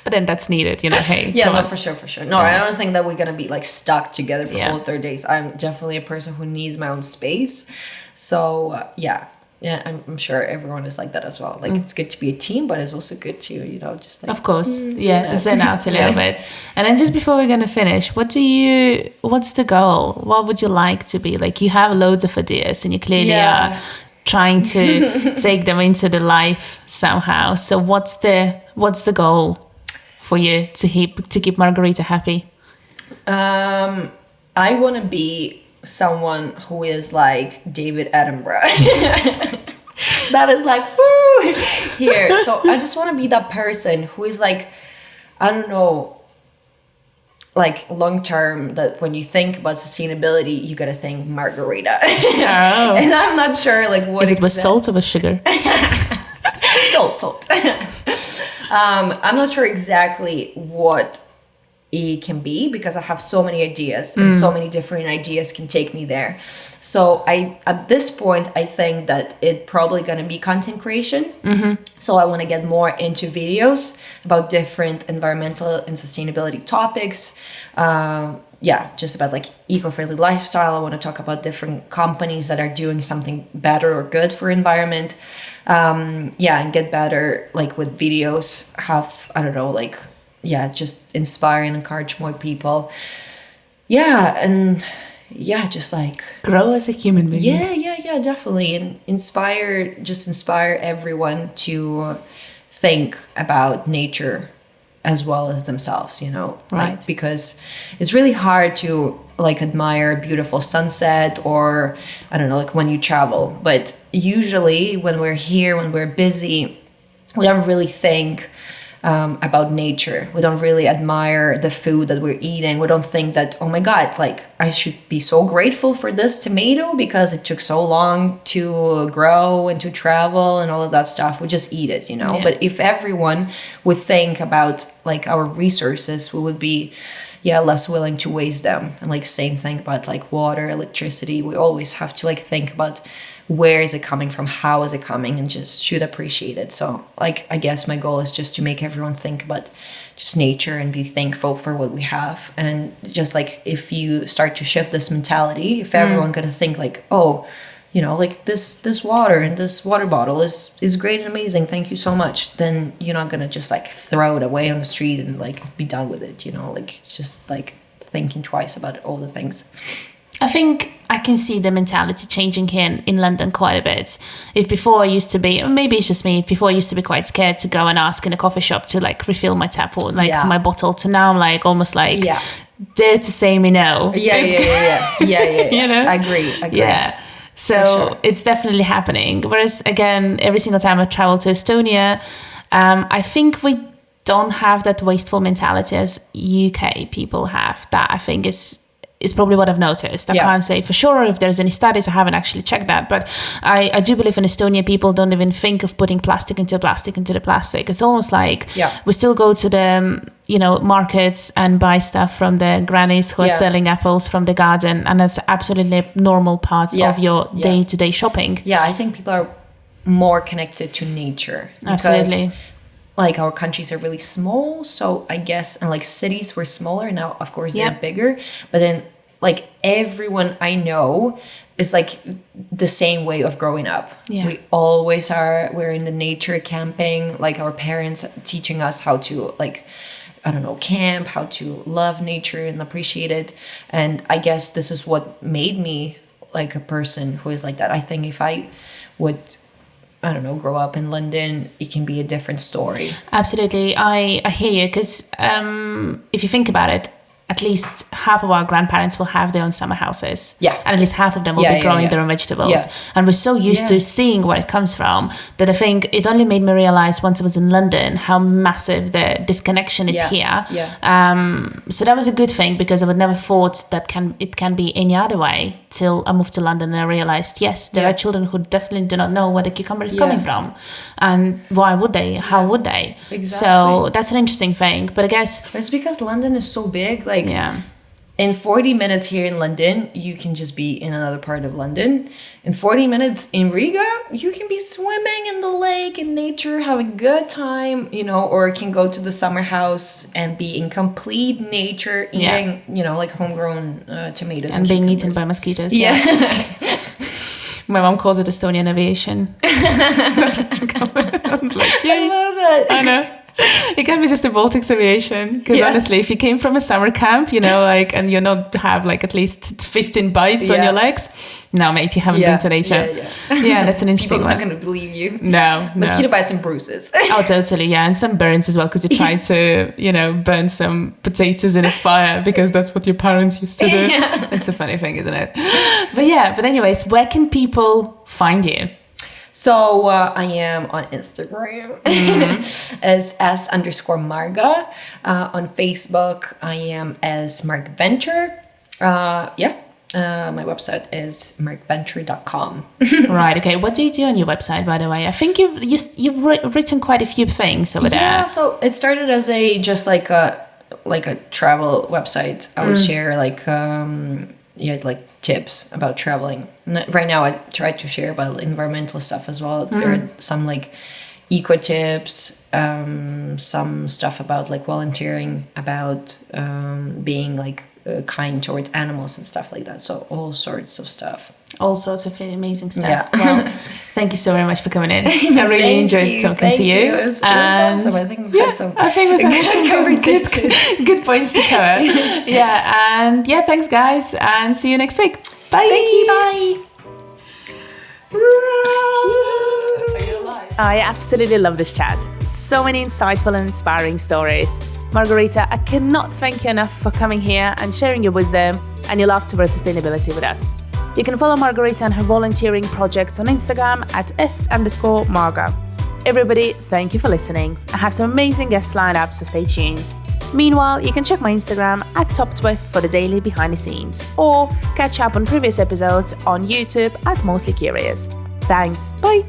But then that's needed, hey. Yeah, no, for sure. No, I don't think that we're gonna be like stuck together for all 30 days. I'm definitely a person who needs my own space. So yeah, I'm sure everyone is like that as well. Like, it's good to be a team, but it's also good to, just like... Of course, zen out a little bit. And then just before we're going to finish, what's the goal? What would you like to be? Like, you have loads of ideas, and you clearly are trying to take them into the life somehow. So what's the goal for you to keep Margarita happy? I want to be someone who is like David Attenborough. That is like, woo, here. So I just want to be that person who is like, I don't know, like long term, that when you think about sustainability, you gotta think Margarita. Oh. And I'm not sure like what is it with salt or with sugar? Salt. I'm not sure exactly what it can be, because I have so many ideas, and so many different ideas can take me there. So at this point, I think that it probably gonna be content creation. So I want to get more into videos about different environmental and sustainability topics. Just about like eco-friendly lifestyle. I want to talk about different companies that are doing something better or good for environment. And get better like with videos. Have, I don't know, like, just inspire and encourage more people. Just like grow as a human being. Definitely. And inspire everyone to think about nature as well as themselves, you know, Right. like, because it's really hard to like admire a beautiful sunset or I don't know, like when you travel. But usually when we're here, when we're busy, we don't really think about nature. We don't really admire the food that we're eating. We don't think that, oh my God, like I should be so grateful for this tomato because it took so long to grow and to travel and all of that stuff. We just eat it, you know. Yeah. But if everyone would think about like our resources, we would be less willing to waste them. And like same thing about like water, electricity. We always have to like think about where is it coming from, how is it coming, and just should appreciate it. So like I guess my goal is just to make everyone think about just nature and be thankful for what we have. And just like if you start to shift this mentality, if everyone gonna think like, oh, you know, like this water and this water bottle is great and amazing, thank you so much, then you're not gonna just like throw it away on the street and like be done with it, you know, like just like thinking twice about all the things. I think I can see the mentality changing here in London quite a bit. If before I used to be, maybe it's just me, before I used to be quite scared to go and ask in a coffee shop to like refill my tap or like to my bottle, to now I'm like almost like dare to say me no. Yeah. You know? I agree. Yeah. So it's definitely happening. Whereas again, every single time I travel to Estonia, I think we don't have that wasteful mentality as UK people have. That I think is probably what I've noticed. I can't say for sure if there's any studies. I haven't actually checked that, but I do believe in Estonia people don't even think of putting plastic into the plastic. It's almost like we still go to the markets and buy stuff from the grannies who are selling apples from the garden, and that's absolutely normal parts of your day-to-day shopping. Yeah, I think people are more connected to nature. Absolutely. Like our countries are really small, so I guess, and like cities were smaller, now of course they're bigger, but then like everyone I know is like the same way of growing up. We always we're in the nature camping, like our parents teaching us how to like, I don't know, camp, how to love nature and appreciate it. And I guess this is what made me like a person who is like that. I think if I would, I don't know, grow up in London, it can be a different story. Absolutely. I hear you, because if you think about it, at least half of our grandparents will have their own summer houses. Yeah. And at least half of them will be growing their own vegetables. Yeah. And we're so used to seeing where it comes from that I think it only made me realize once I was in London how massive the disconnection is here. Yeah. So that was a good thing, because I would never thought that it can be any other way till I moved to London and I realized, yes, there are children who definitely do not know where the cucumber is coming from. And why would they? How would they? Exactly. So that's an interesting thing. But I guess it's because London is so big. Like, in 40 minutes here in London, you can just be in another part of London. In 40 minutes in Riga, you can be swimming in the lake, in nature, have a good time, you know, or can go to the summer house and be in complete nature, eating, you know, like homegrown tomatoes. And being eaten by mosquitoes. Yeah. My mom calls it Estonian aviation. That's what she calls it. I was like, I love that. I know. It can be just the Baltics aviation, because honestly, if you came from a summer camp, you know, like, and you not have like at least 15 bites on your legs, no, mate, you haven't been to nature. Yeah, that's an interesting one. People are not going to believe you. No. Mosquito bites and bruises. Oh, totally, yeah, and some burns as well, because you tried to, you know, burn some potatoes in a fire, because that's what your parents used to do. It's a funny thing, isn't it? But anyways, where can people find you? So I am on Instagram as S_Marga. On Facebook, I am as Markventure. My website is markventure.com. Right. Okay. What do you do on your website, by the way? I think you've written quite a few things over there. Yeah. So it started as a travel website. I would share like tips about traveling. Right now I try to share about environmental stuff as well. There are some like eco tips, some stuff about like volunteering, about being like kind towards animals and stuff like that. So all sorts of stuff. All sorts of amazing stuff. Yeah. Well, thank you so very much for coming in. I really enjoyed talking to you. It was awesome. I think we had some good points to cover. And thanks guys, and see you next week. Bye. Thank you. Bye. Are you alive? I absolutely love this chat. So many insightful and inspiring stories. Margarita, I cannot thank you enough for coming here and sharing your wisdom and your love towards sustainability with us. You can follow Margarita and her volunteering projects on Instagram at @s_Marga. Everybody, thank you for listening. I have some amazing guests lined up, so stay tuned. Meanwhile, you can check my Instagram at @TopTwiff for the daily behind the scenes, or catch up on previous episodes on YouTube at Mostly Curious. Thanks, bye!